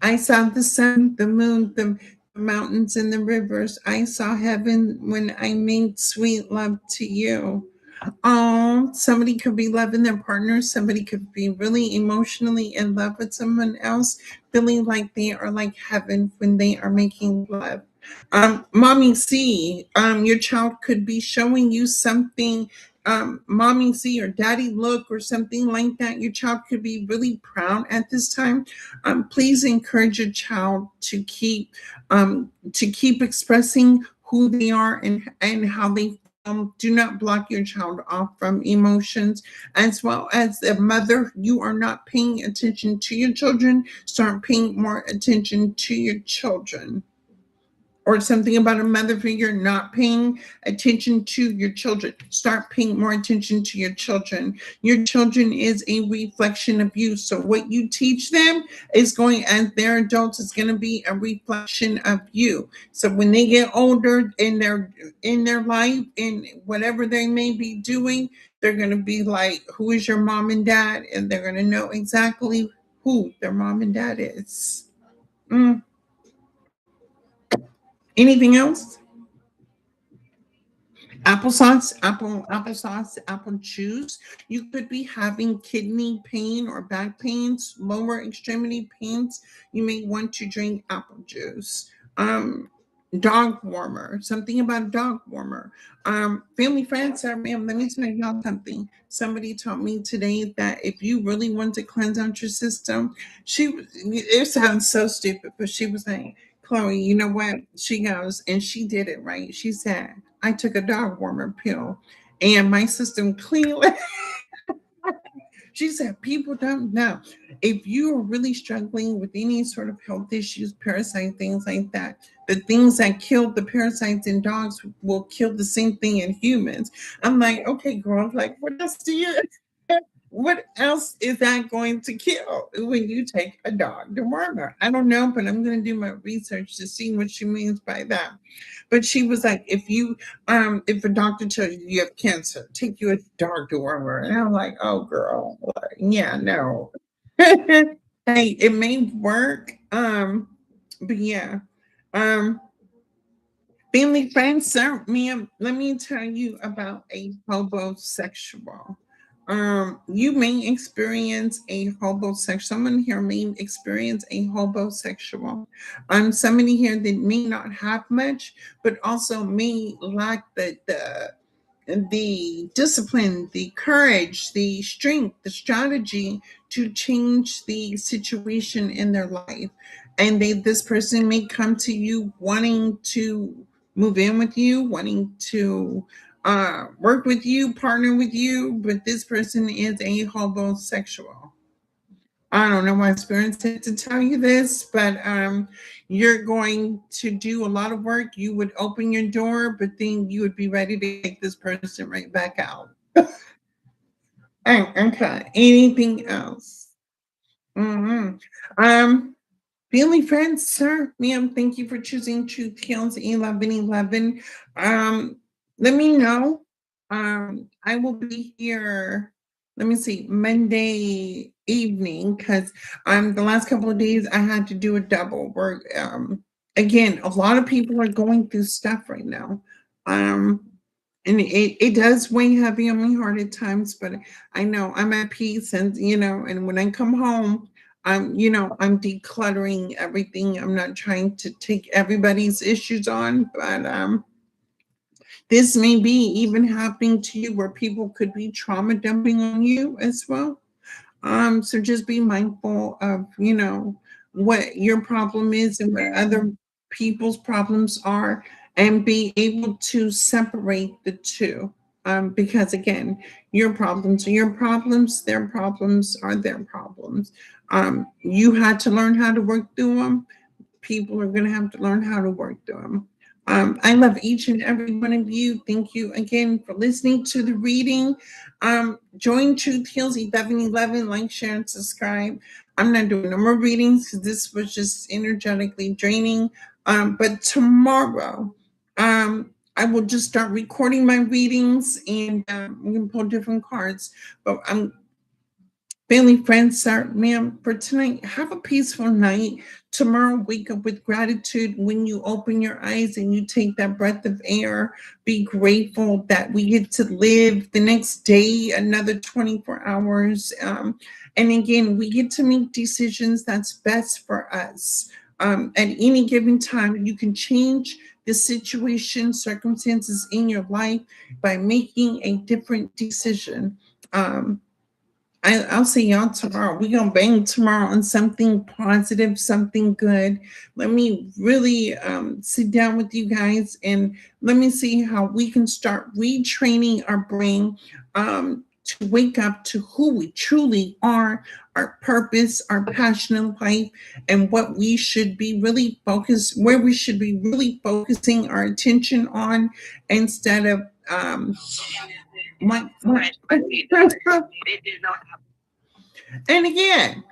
I saw the sun, the moon, the mountains, and the rivers. I saw heaven when I made sweet love to you. Somebody could be loving their partner. Somebody could be really emotionally in love with someone else, feeling like they are like heaven when they are making love. Mommy C, your child could be showing you something. Mommy C or daddy look or something like that. Your child could be really proud at this time. Please encourage your child to keep expressing who they are and how they do not block your child off from emotions. As well as a mother, you are not paying attention to your children. Start paying more attention to your children. or something about a mother figure not paying attention to your children. Start paying more attention to your children. Your children is a reflection of you. So what you teach them is going, as they're adults, is going to be a reflection of you. So when they get older in their life, in whatever they may be doing, they're going to be like, who is your mom and dad? And they're going to know exactly who their mom and dad is. Mm. Anything else? Applesauce, applesauce, apple juice. You could be having kidney pain or back pains, lower extremity pains. You may want to drink apple juice. Dog warmer, something about dog warmer. Family friends, ma'am, let me tell y'all something. Somebody told me today that if you really want to cleanse out your system, it sounds so stupid, but she was saying, Chloe, you know what? She goes, and she did it right. She said, I took a dog warmer pill and my system cleaned. She said, people don't know. If you are really struggling with any sort of health issues, parasite, things like that, the things that killed the parasites in dogs will kill the same thing in humans. I'm like, okay, girl, like, what else do you, what else is that going to kill when you take a dog dewormer? I don't know, but I'm going to do my research to see what she means by that. But she was like, if a doctor tells you you have cancer, take you a dog dewormer. And I'm like, oh, girl, like, yeah, no. Hey, it may work. But yeah. Um, Family friends, sir, ma'am, let me tell you about a hobosexual. You may experience a homosexual. Someone here may experience a homosexual. Somebody here that may not have much, but also may lack the discipline, the courage, the strength, the strategy to change the situation in their life. And this person may come to you wanting to move in with you, wanting to work with you, partner with you, but this person is a homosexual. I don't know my experience to tell you this, but you're going to do a lot of work. You would open your door, but then you would be ready to take this person right back out. Okay. Anything else? Mm-hmm. Um, Family friends, sir, ma'am, thank you for choosing Truth Heals 1111. Um, Let me know. I will be here, let me see, Monday evening, because the last couple of days I had to do a double work. Again, a lot of people are going through stuff right now. Um, and it does weigh heavy on my heart at times, but I know I'm at peace, and and when I come home, I'm decluttering everything. I'm not trying to take everybody's issues on, but this may be even happening to you where people could be trauma dumping on you as well. So just be mindful of, what your problem is and what other people's problems are, and be able to separate the two. Because again, your problems are your problems, their problems are their problems. You had to learn how to work through them. People are going to have to learn how to work through them. I love each and every one of you. Thank you again for listening to the reading. Join Truth Heals 1111, like, share, and subscribe. I'm not doing no more readings because this was just energetically draining. But tomorrow, I will just start recording my readings, and we can pull different cards. But I'm Family, friends, sir, ma'am, for tonight, have a peaceful night. Tomorrow, wake up with gratitude when you open your eyes and you take that breath of air. Be grateful that we get to live the next day, another 24 hours. And again, we get to make decisions that's best for us. At any given time, you can change the situation, circumstances in your life by making a different decision. Um, I'll see y'all tomorrow. We're going to bang tomorrow on something positive, something good. Let me really sit down with you guys and let me see how we can start retraining our brain. to wake up to who we truly are, our purpose, our passion in life, and what we should be really focused, where we should be really focusing our attention on instead of what and again,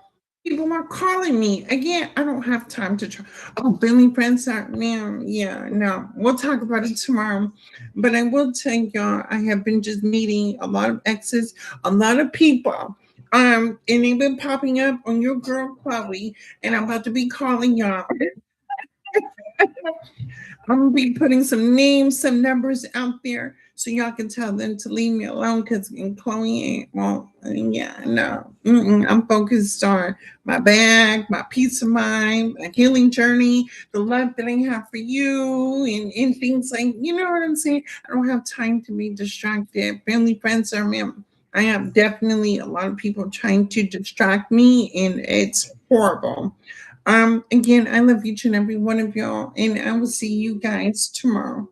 people are calling me. Again, I don't have time to try. Oh, Billy friends are now. Yeah, no. We'll talk about it tomorrow. But I will tell y'all, I have been just meeting a lot of exes, a lot of people. And they've been popping up on your girl Chloe, and I'm about to be calling y'all. I'm gonna be putting some names, some numbers out there so y'all can tell them to leave me alone because Chloe ain't, well, yeah, no. I'm focused on my bag, my peace of mind, my healing journey, the love that I have for you, and things like, you know what I'm saying? I don't have time to be distracted. Family, friends are, man, I have definitely a lot of people trying to distract me, and it's horrible. Again, I love each and every one of y'all, and I will see you guys tomorrow.